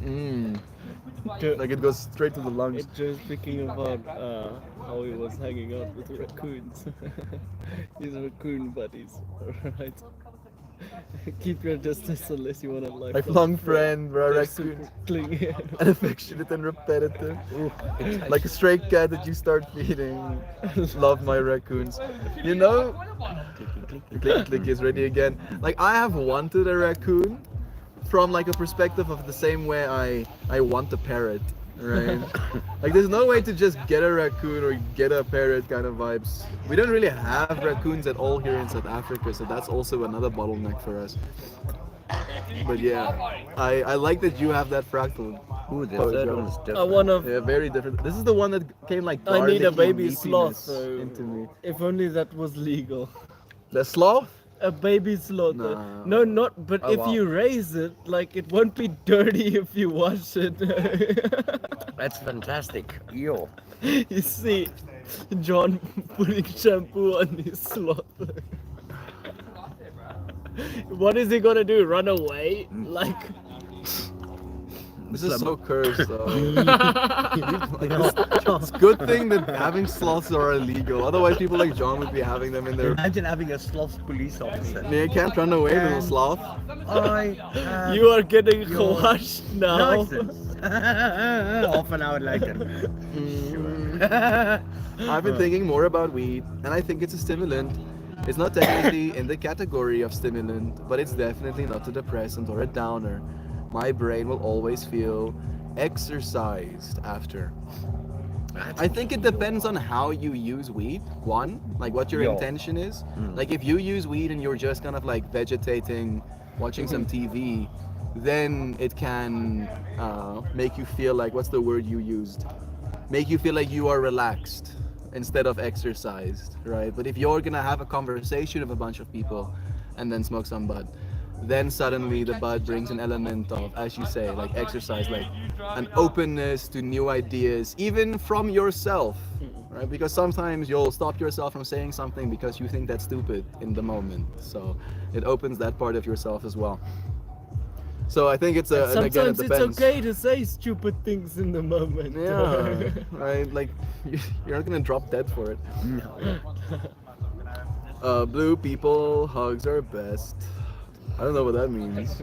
Like it goes straight to the lungs. It just thinking about how he was hanging out with raccoons. His raccoon buddies, right? Keep your distance unless you want a Lifelong friend, bro. They're Raccoon. super clingy. And affectionate and repetitive. Like a stray cat that you start feeding. Love my raccoons. You know, click is ready again. Like I have wanted a raccoon from like a perspective of the same way I want a parrot, right? Like there's no way to just get a raccoon or get a parrot kind of vibes. We don't really have raccoons at all here in South Africa, so that's also another bottleneck for us. But yeah, I like that you have that fractal. Ooh, the Oh, third God. one is I different. want to. Yeah, very different. This is the one that came like I need a garlicky baby sloth. meatiness So into me. if only that was legal. The sloth? A baby sloth. No. No, not. But Oh, if wow. you raise it, like it won't be dirty if you wash it. That's fantastic. Yo. You see, John putting shampoo on his sloth. What is he gonna do? Run away? Like, This is so cursed though. It's a good thing that having sloths are illegal. Otherwise people like John would be having them in their... Imagine having a sloth police officer. You can't run away, little sloth. I have you are getting your washed now. license. Half an hour later. I've been thinking more about weed, and I think it's a stimulant. It's not technically in the category of stimulant, but it's definitely not a depressant or a downer. My brain will always feel exercised after. I think it depends on how you use weed. One, like what your Yo. intention is. Like if you use weed and you're just kind of like vegetating, watching some TV, then it can make you feel like, what's the word you used? Make you feel like you are relaxed instead of exercised, right? But if you're gonna have a conversation with a bunch of people and then smoke some bud, then suddenly the bud brings an element of, as you say, like exercise, like an openness to new ideas, even from yourself, right? Because sometimes you'll stop yourself from saying something because you think that's stupid in the moment. So it opens that part of yourself as well. So I think it's a, and again, it Sometimes it's depends. okay to say stupid things in the moment. Yeah, right. Like you're not gonna drop dead for it. Blue people, hugs are best. I don't know what that means.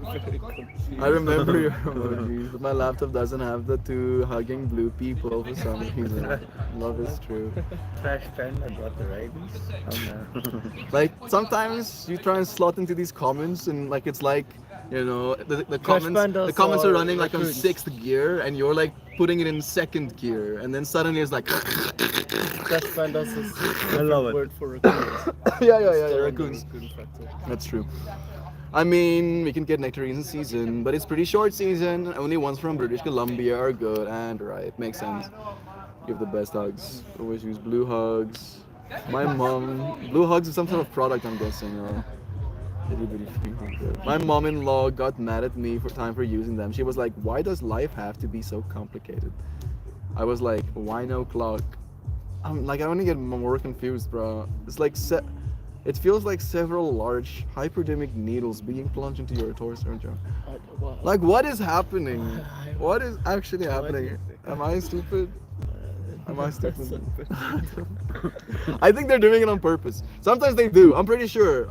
I remember your emojis, but my laptop doesn't have the two hugging blue people for some reason. Love is true. Trash pen, I got the rabies. Oh no. Like sometimes you try and slot into these comments, and like it's like, you know, the comments pandas are are running like on raccoons. 6th gear, and you're like putting it in 2nd gear, and then suddenly it's like, Crash pandas is I love it. word for raccoons. yeah, Still on the raccoons. raccoon factor. That's true. I mean, we can get nectarines in season, but it's pretty short season. Only ones from British Columbia are good, and right, makes sense. Give the best hugs. Always use blue hugs. My mom, blue hugs is some sort of product, I'm guessing. Everybody freaking good. My mom-in-law got mad at me for using them. She was like, "Why does life have to be so complicated?" I was like, "Why no clock?" I'm like, I only get more confused, bro. It's like It feels like several large hypodermic needles being plunged into your torso, John. Well, Like, what is happening? What is actually happening? Am I stupid? Am I stupid? I think they're doing it on purpose. Sometimes they do. I'm pretty sure.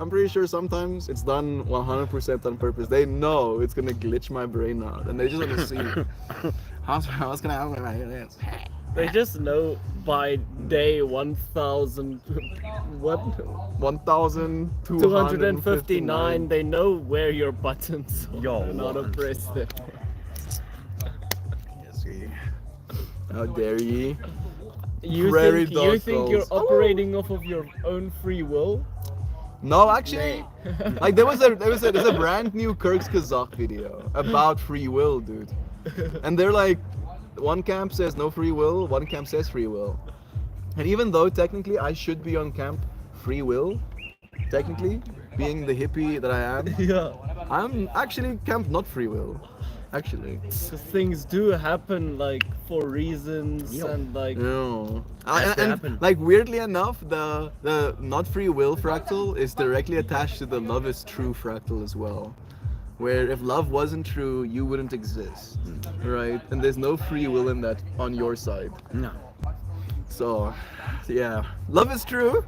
Sometimes it's done 100% on purpose. They know it's gonna glitch my brain out, and they just want to see what's gonna happen when I hear this. they just know by day 1000 what 1,259. they know where your buttons are Yo, and how to what? press them. How dare ye? You Prairie think, dog you think you're calls. operating off of your own free will? No, actually, like there's a brand new Kirk's Kazakh video about free will, dude. And they're like, one camp says no free will, one camp says free will. And even though technically I should be on camp free will, technically, being the hippie that I am, Yeah. I'm actually camp not free will. Actually. Because things do happen like for reasons and like No. Has to And happen. like weirdly enough, the not free will fractal is directly attached to the love is true fractal as well. Where if love wasn't true, you wouldn't exist. Right? And there's no free will in that on your side. No. So yeah. Love is true.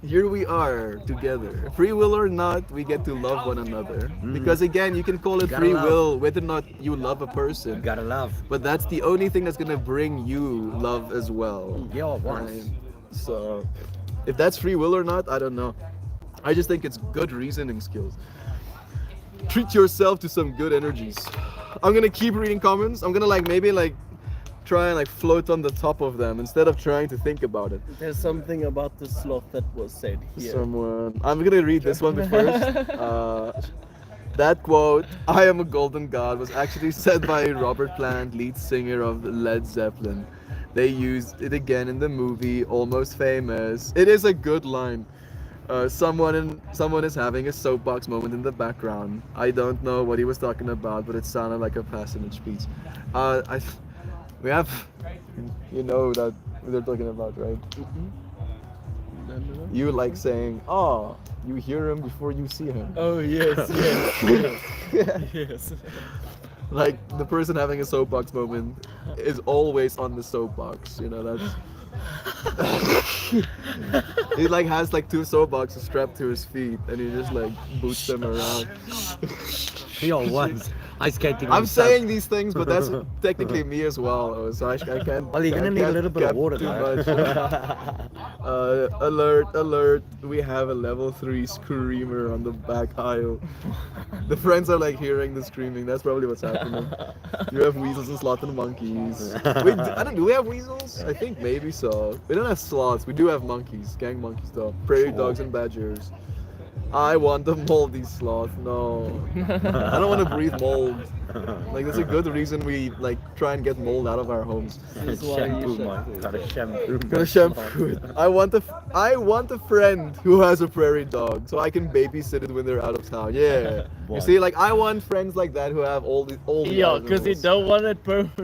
Here we are together. Free will or not, we get to love one another. Because again, you can call it Gotta free love. will whether or not you love a person. Gotta love. But that's the only thing that's gonna bring you love as well. Yo, once. Right? So, if that's free will or not, I don't know. I just think it's good reasoning skills. Treat yourself to some good energies. I'm gonna keep reading comments. I'm gonna maybe try and float on the top of them instead of trying to think about it. there's something about the sloth that was said here. Someone. I'm gonna read this one first. That quote, "I am a golden god," was actually said by Robert Plant, lead singer of Led Zeppelin. They used it again in the movie Almost Famous. It is a good line. Someone is having a soapbox moment in the background. I don't know what he was talking about, but it sounded like a passage speech. We have, you know that they're talking about, right? You like saying, "Oh, you hear him before you see him." Oh yes, yes, yes. Like the person having a soapbox moment is always on the soapbox. You know that's. He has two soapboxes strapped to his feet, and he just boots them around. Yo, once. Ice skating. I'm on stuff. saying these things, but that's technically me as well. So I can't. Well, you're gonna I need a can't little bit of get water, too though. much. Alert! We have a level 3 screamer on the back aisle. The friends are hearing the screaming. That's probably what's happening. You have weasels and sloth and monkeys. Wait, do we have weasels? I think maybe so. We don't have sloths. We do have monkeys, gang monkeys though. Prairie dogs and badgers. I want to mold these sloths. No, I don't want to breathe mold. That's a good reason we try and get mold out of our homes. This is why you Shampoo, should man. do it. Gotta shampoo. Gonna shampoo it. I want a friend who has a prairie dog, so I can babysit it when they're out of town. Yeah. You Boy. see, I want friends like that who have all the Yeah, because you animals. don't want it.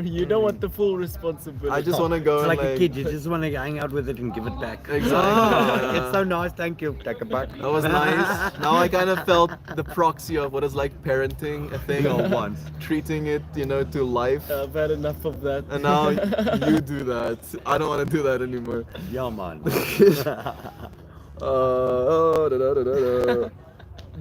You don't want the full responsibility. I just want to go It's and like a kid, you just want to hang out with it and give it back. Exactly. Oh, it's so nice, thank you. Take it back. That was nice. Now I kind of felt the proxy of what is parenting a thing. Yo, once. Treating it, to life. I've had enough of that. And now you do that. I don't want to do that anymore. Yeah, man.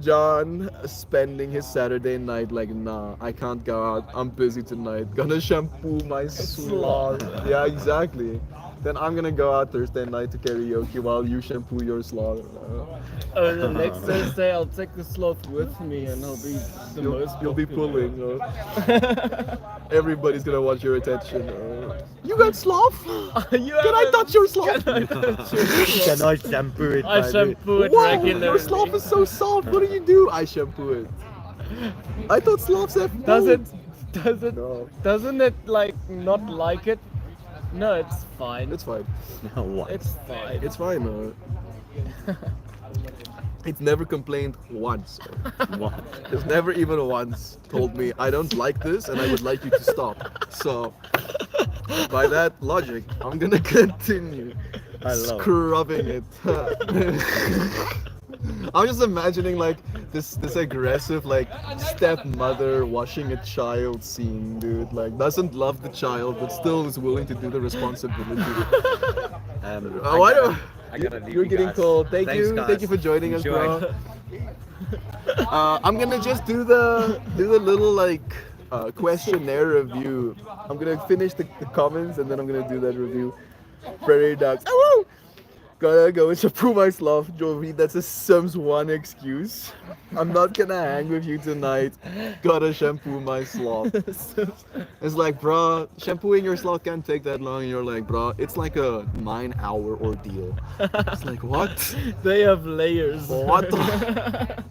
John spending his Saturday night nah, I can't go out. I'm busy tonight. Gonna shampoo my sloth. Yeah, exactly. Then I'm gonna go out Thursday night to karaoke while you shampoo your sloth. The next Thursday, I'll take the sloth with me, and I'll be the most. You'll be popular. pulling. Everybody's gonna want your attention. You got sloth? Can I touch your sloth? Can I shampoo it? I baby? shampoo it Wow, regularly. your sloth is so soft. What do? I shampoo it. I thought sloths have mold. No. Doesn't it not like it? No, it's fine. It's fine. What? It's fine. It's fine. It's never complained once. What? It's never even once told me I don't like this and I would like you to stop. So by that logic, I'm gonna continue I love it. scrubbing it. I'm just imagining like this aggressive like stepmother washing a child scene, dude. Like doesn't love the child but still is willing to do the responsibility. Why do I gotta leave you're you getting guys. cold? Thank Thanks, you, guys. thank you for joining us, Enjoy. bro. I'm gonna just do the little like questionnaire review. I'm gonna finish the comments and then I'm gonna do that review. Prairie dogs. Oh, woo! Gotta go and shampoo my sloth, Jovi. That's a Sims 1 excuse. I'm not gonna hang with you tonight. Gotta shampoo my sloth. It's like, bruh, shampooing your sloth can't take that long. And you're like, bruh, it's like a 9-hour ordeal. It's like, what? They have layers. What the?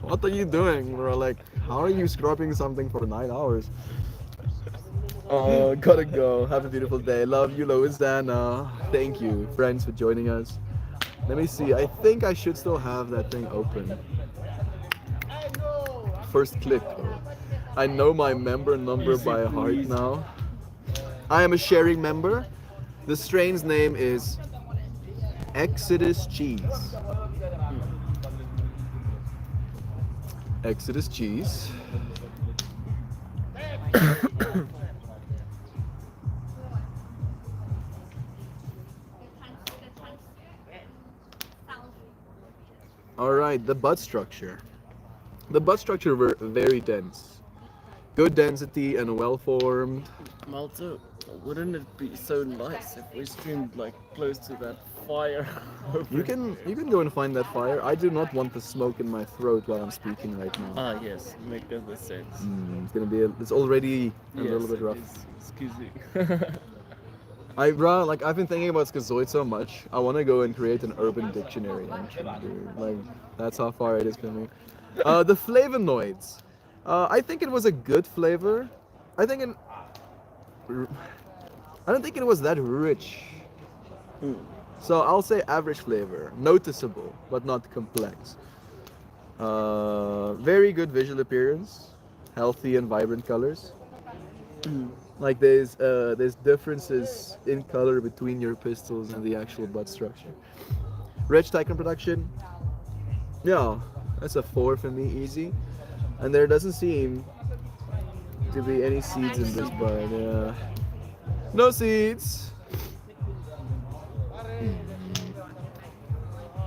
What are you doing, bro? Like, how are you scrubbing something for 9 hours? Oh, gotta go. Have a beautiful day. Love you, Lois Dan. Thank you, friends, for joining us. Let me see. I think I should still have that thing open. First click. I know my member number by heart now. I am a sharing member. The strain's name is Exodus Cheese. Exodus Cheese. Alright, the butt structure. The butt structure were very dense. Good density and well formed. Malta, wouldn't it be so nice if we streamed like close to that fire? You can go and find that fire. I do not want the smoke in my throat while I'm speaking right now. Ah yes, make other sense. It's gonna be it's already a little bit it rough. is. Excuse me. I've been thinking about schizoid so much. I want to go and create an urban dictionary entry, dude. Like that's how far it is for me. The flavonoids. I think it was a good flavor. I don't think it was that rich. So I'll say average flavor, noticeable but not complex. Very good visual appearance, healthy and vibrant colors. Like there's differences in color between your pistols and the actual butt structure. Rich Tycoon production. Yeah, that's a 4 for me, easy. And there doesn't seem to be any seeds in this bud. Yeah, no seeds.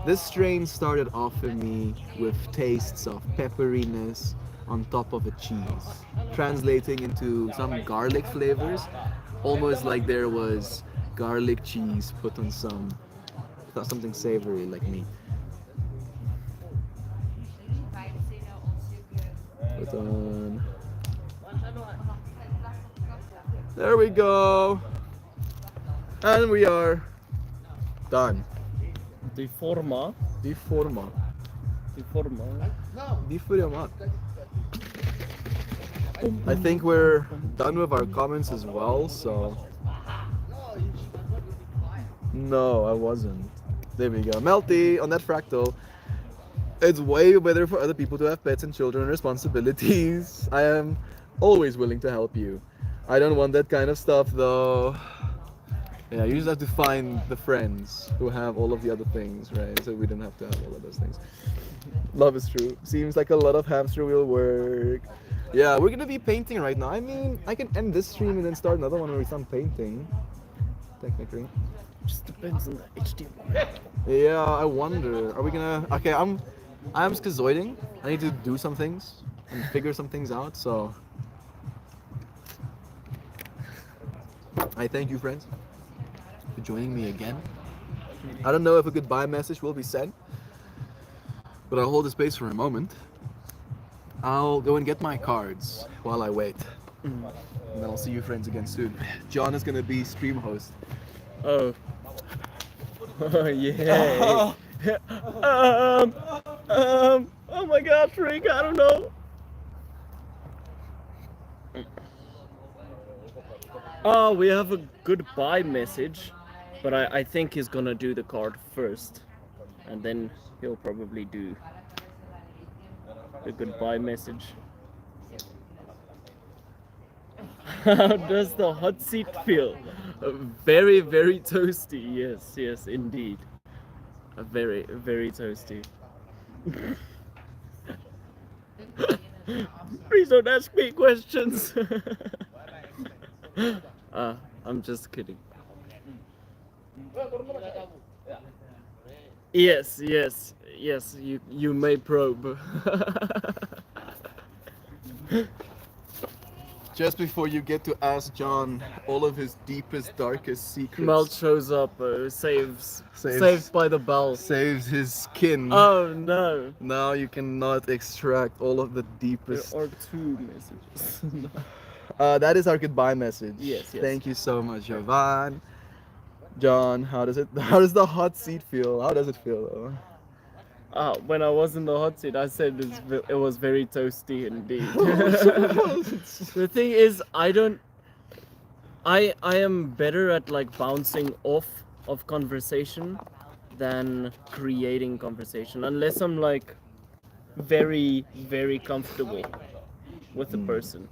This strain started off for me with tastes of pepperiness on top of a cheese, translating into some garlic flavors, almost like there was garlic cheese put on something savory like meat. Put on. There we go. And we are done. Di forma. Di forma. I think we're done with our comments as well, so. No, I wasn't. There we go. Melty on that fractal. It's way better for other people to have pets and children and responsibilities. I am always willing to help you. I don't want that kind of stuff though. Yeah, you just have to find the friends who have all of the other things, right? So we don't have to have all of those things. Love is true. Seems like a lot of hamster wheel work. Yeah, we're gonna be painting right now. I mean, I can end this stream and then start another one with some painting. Technically. Just depends on the HDMI. Yeah, I wonder. Are we gonna? Okay, I'm schizoiding. I need to do some things and figure some things out. So I thank you, friends, for joining me again. I don't know if a goodbye message will be sent, but I'll hold the space for a moment. I'll go and get my cards while I wait, and then I'll see you friends again soon. John is gonna be stream host. Oh. Oh yeah. Oh my God, Rick, I don't know. Oh, we have a goodbye message, but I think he's gonna do the card first, and then he'll probably do the goodbye message. How does the hot seat feel? Very, very toasty. Yes, yes, indeed. Very, very toasty. Please don't ask me questions. I'm just kidding. Yes, you may probe. Just before you get to ask John all of his deepest, darkest secrets, Mel shows up, saved by the bell. saves his skin. Oh no. Now you cannot extract all of the There deepest. are 2 messages. That is our goodbye message. Yes. Thank you so much, Jovan. John, how does the hot seat feel? How does it feel though? When I was in the hot seat, I said it was very toasty indeed. The thing is, I am better at like bouncing off of conversation than creating conversation, unless I'm like very, very comfortable with the person,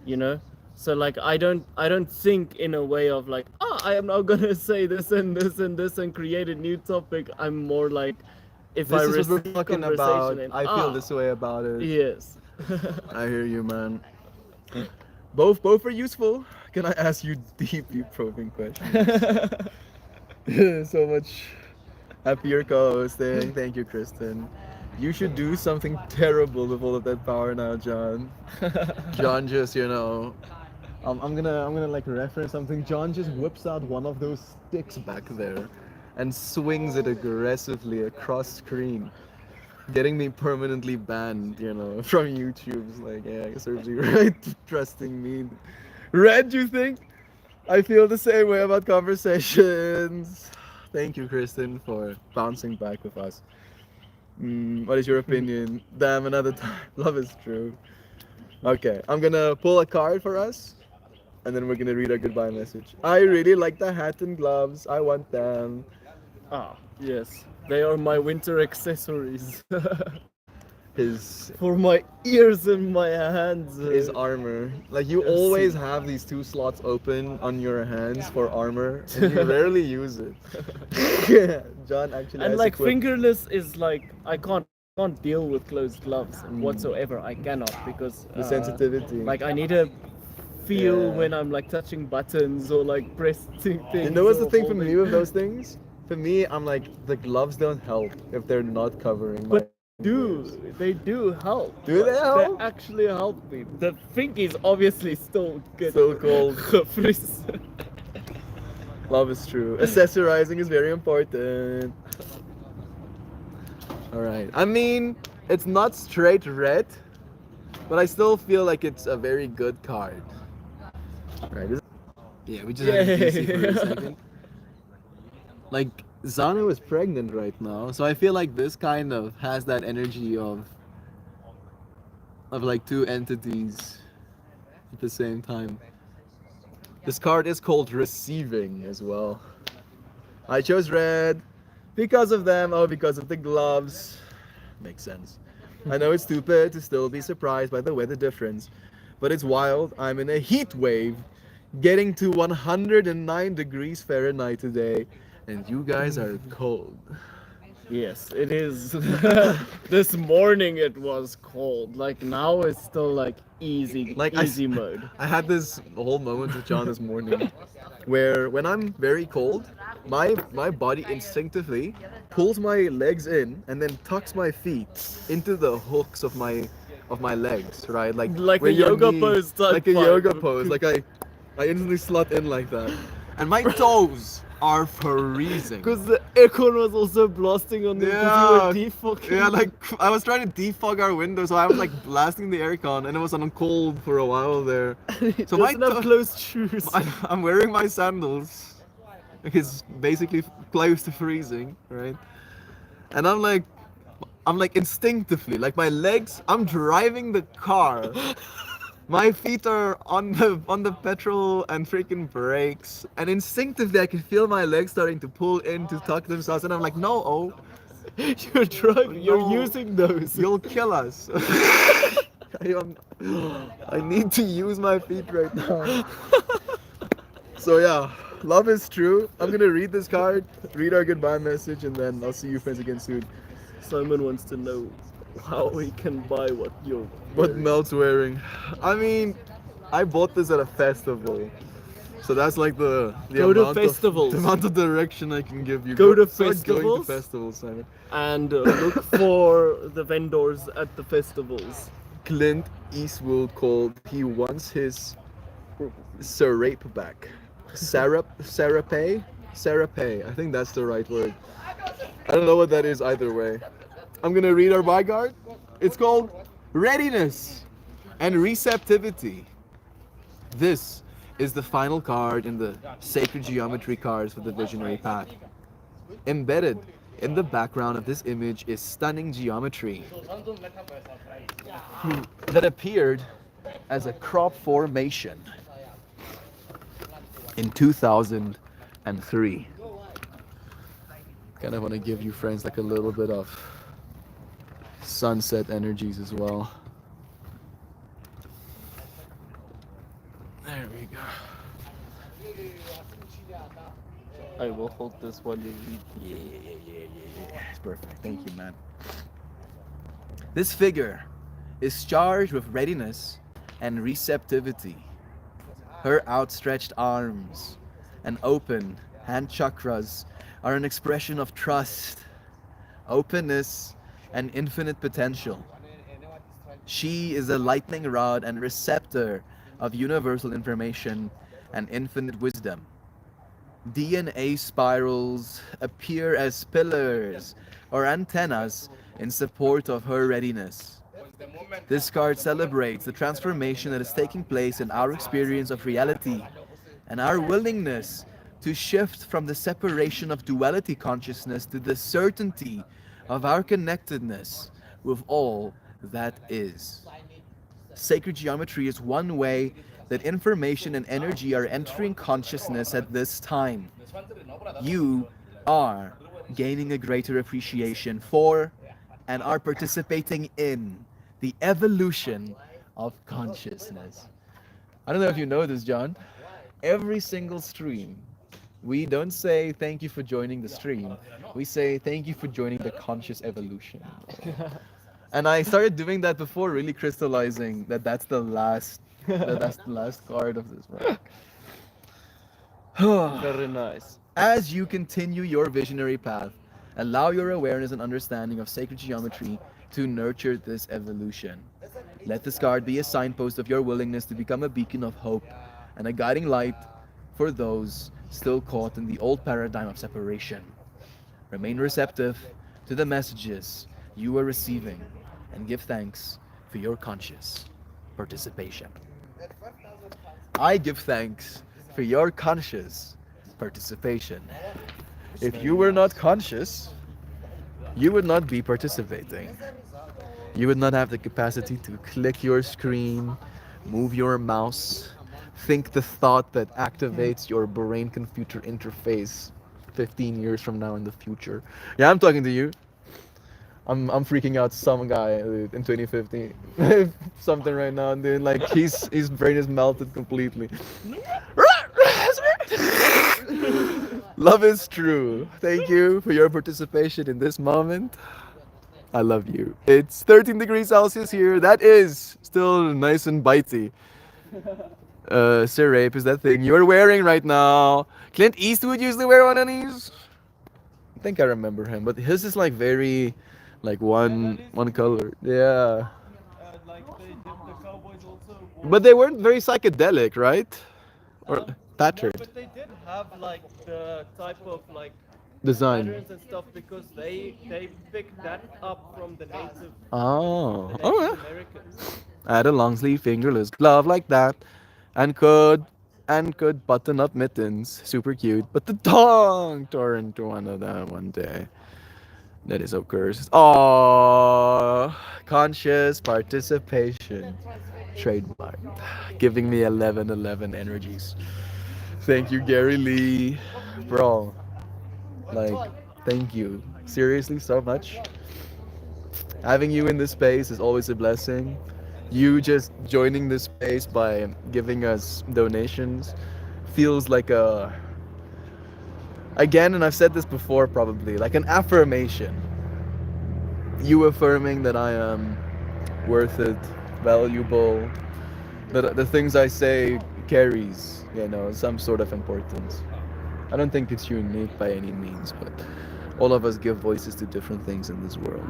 you know? So like I don't think in a way of like, I am now gonna say this and this and this and create a new topic. I'm more like, if This I is what receive we're talking conversation about. and, I feel this way about it. Yes. I hear you, man. Both are useful. Can I ask you deeply probing questions? So much happier co-hosting. Thank you, Kristen. You should do something terrible with all of that power now, John. John just, I'm gonna like reference something. John just whips out one of those sticks back there and swings it aggressively across screen, getting me permanently banned, from YouTube's like, yeah, serves you right, trusting me. Red, you think? I feel the same way about conversations. Thank you, Kristen, for bouncing back with us. What is your opinion? Damn, another time. Love is true. Okay, I'm gonna pull a card for us, and then we're gonna read our goodbye message. I really like the hat and gloves. I want them. Yes, they are my winter accessories. His For my ears and my hands. his armor. Like you always have these 2 slots open on your hands for armor, and you rarely use it. John actually And has like equipped- fingerless is like, I can't deal with closed gloves whatsoever. I cannot, because the sensitivity. like I need to feel Yeah. when I'm like touching buttons or like pressing things. You know what's the or thing for me holding- with those things? For me, I'm like, the gloves don't help if they're not covering my... But they do help. Do they help? They actually help me. The fingies obviously still get Still cold. gefries. Love is true. Accessorizing is very important. Alright. I mean, it's not straight red, but I still feel like it's a very good card. Right. Yeah, we just had to DC for a second. Like, Zana is pregnant right now, so I feel like this kind of has that energy of like 2 entities at the same time. This card is called Receiving as well. I chose red because of them. Oh, because of the gloves. Makes sense. I know it's stupid to still be surprised by the weather difference, but it's wild. I'm in a heat wave, getting to 109 degrees Fahrenheit today, and you guys are cold. Yes, it is. This morning it was cold. Like now it's still like easy mode. I had this whole moment with John this morning where when I'm very cold, my body instinctively pulls my legs in and then tucks my feet into the hooks of my legs, right? Like where a your yoga knee- pose type Like a vibe. yoga pose. Like I instantly slot in like that. And my toes are freezing. Because the aircon was also blasting on me because you were defogging. Yeah, like I was trying to defog our window, so I was like blasting the aircon, and it was on cold for a while there. So my doesn't have toe- closed shoes. I'm wearing my sandals. It's basically close to freezing, right? And I'm like instinctively, like my legs. I'm driving the car. My feet are on the petrol and freaking brakes, and instinctively I can feel my legs starting to pull in to tuck themselves, and I'm like, no, You're driving. You're No. using those. you'll kill us. I need to use my feet right now. So yeah, love is true. I'm gonna read this card, read our goodbye message, and then I'll see you friends again soon. Simon wants to know how he can buy what you're What wearing. Mel's wearing? I mean, I bought this at a festival. So that's like the Go to amount festivals. the amount of direction I can give you. Go to Start going to festivals? festivals, Simon. And look for the vendors at the festivals. Clint Eastwood called he wants his Serape back. Serape? Serape. I think that's the right word. I don't know what that is either way. I'm gonna read our buy card. It's called Readiness and Receptivity. This is the final card in the Sacred Geometry cards for the Visionary Path. Embedded in the background of this image is stunning geometry that appeared as a crop formation in 2003. Kind of want to give you friends like a little bit of sunset energies as well. There we go. I will hold this while you read. Yeah. It's perfect. Thank you, man. This figure is charged with readiness and receptivity. Her outstretched arms and open hand chakras are an expression of trust, openness, and infinite potential. She is a lightning rod and receptor of universal information and infinite wisdom. DNA spirals appear as pillars or antennas in support of her readiness. This card celebrates the transformation that is taking place in our experience of reality and our willingness to shift from the separation of duality consciousness to the certainty of our connectedness with all that is. Sacred geometry is one way that information and energy are entering consciousness at this time. You are gaining a greater appreciation for and are participating in the evolution of consciousness. I don't know if you know this, John. Every single stream, we don't say thank you for joining the stream. We say thank you for joining the conscious evolution. And I started doing that before really crystallizing that that's the last card of this right? Very nice. As you continue your visionary path, allow your awareness and understanding of sacred geometry to nurture this evolution. Let this card be a signpost of your willingness to become a beacon of hope and a guiding light for those still caught in the old paradigm of separation. Remain receptive to the messages you are receiving and give thanks for your conscious participation. I give thanks for your conscious participation. If you were not conscious, you would not be participating. You would not have the capacity to click your screen, move your mouse, think the thought that activates your brain-computer interface 15 years from now in the future. Yeah, I'm talking to you. I'm freaking out some guy in 2050. Something right now, dude. Like his brain is melted completely. Love is true. Thank you for your participation in this moment. I love you. It's 13 degrees Celsius here. That is still nice and bitey. Serape is that thing you're wearing right now. Clint Eastwood used to wear one of these. I think I remember him, but his is like very, like one color. Yeah. Like the Cowboys also. But they weren't very psychedelic, right? Or patterned But they did have like the type of like design. patterns and stuff because they picked that up from the native, Oh, the all Native right. Americans. Add a long sleeve fingerless glove like that, and could button up mittens. Super cute. But the tongue tore into one of them one day. That is so cursed. Oh, conscious participation. Trademark. Giving me 11 energies. Thank you, Gary Lee. Bro, like, thank you. Seriously, so much. Having you in this space is always a blessing. You just joining this space by giving us donations feels like a, again, and I've said this before probably, like an affirmation you affirming that I am worth it, valuable, that the things I say carries, some sort of importance. I don't think it's unique by any means, but all of us give voices to different things in this world.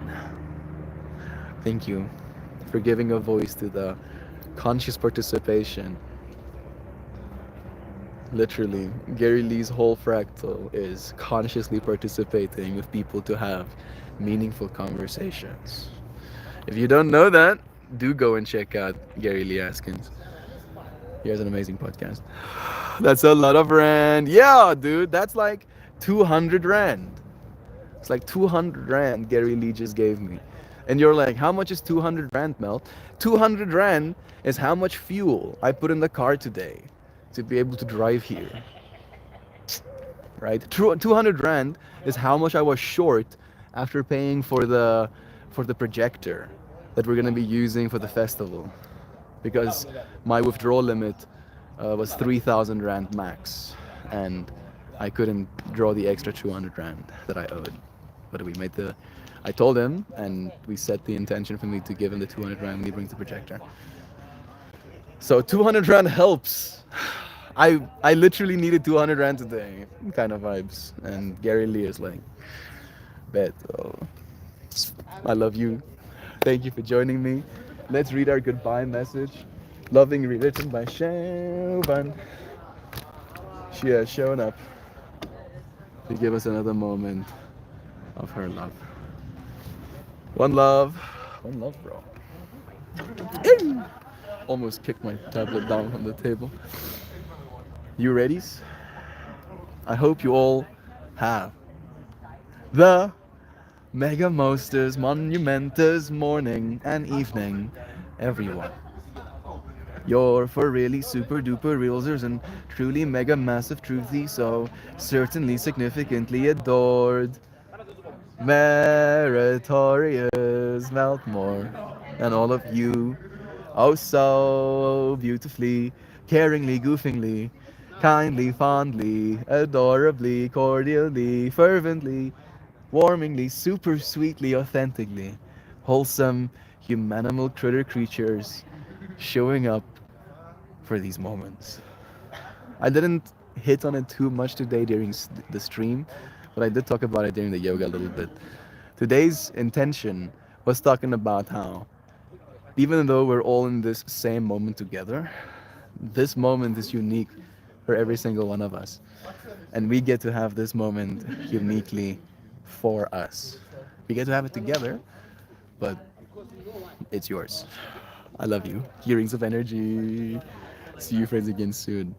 Thank you for giving a voice to the conscious participation. Literally, Gary Lee's whole fractal is consciously participating with people to have meaningful conversations. If you don't know that, do go and check out Gary Lee Askins. He has an amazing podcast. That's a lot of rand. Yeah, dude, that's like 200 rand. It's like 200 rand Gary Lee just gave me. And you're like, how much is 200 rand, Mel? 200 rand is how much fuel I put in the car today to be able to drive here. Right? 200 rand is how much I was short after paying for the projector that we're going to be using for the festival. Because my withdrawal limit was 3,000 rand max, and I couldn't draw the extra 200 rand that I owed. But I told him, and we set the intention for me to give him the 200 rand when he brings the projector. So 200 rand helps. I literally needed 200 rand today, kind of vibes. And Gary Lee is like, bet. Oh, I love you. Thank you for joining me. Let's read our goodbye message. Lovingly written by Shaban. She has shown up to give us another moment of her love. One love, bro. Almost kicked my tablet down on the table. You readies? I hope you all have the Mega Mosters Monumentous morning and evening, everyone. You're for really super duper realsers and truly mega massive truthy, so certainly significantly adored. Meritorious Meltmore, and all of you, oh so beautifully, caringly, goofingly, kindly, fondly, adorably, cordially, fervently, warmingly, super sweetly, authentically, wholesome, humanimal critter creatures showing up for these moments. I didn't hit on it too much today during the stream, but I did talk about it during the yoga a little bit. Today's intention was talking about how even though we're all in this same moment together, this moment is unique for every single one of us. And we get to have this moment uniquely for us. We get to have it together, but it's yours. I love you. Hearings of energy. See you friends again soon.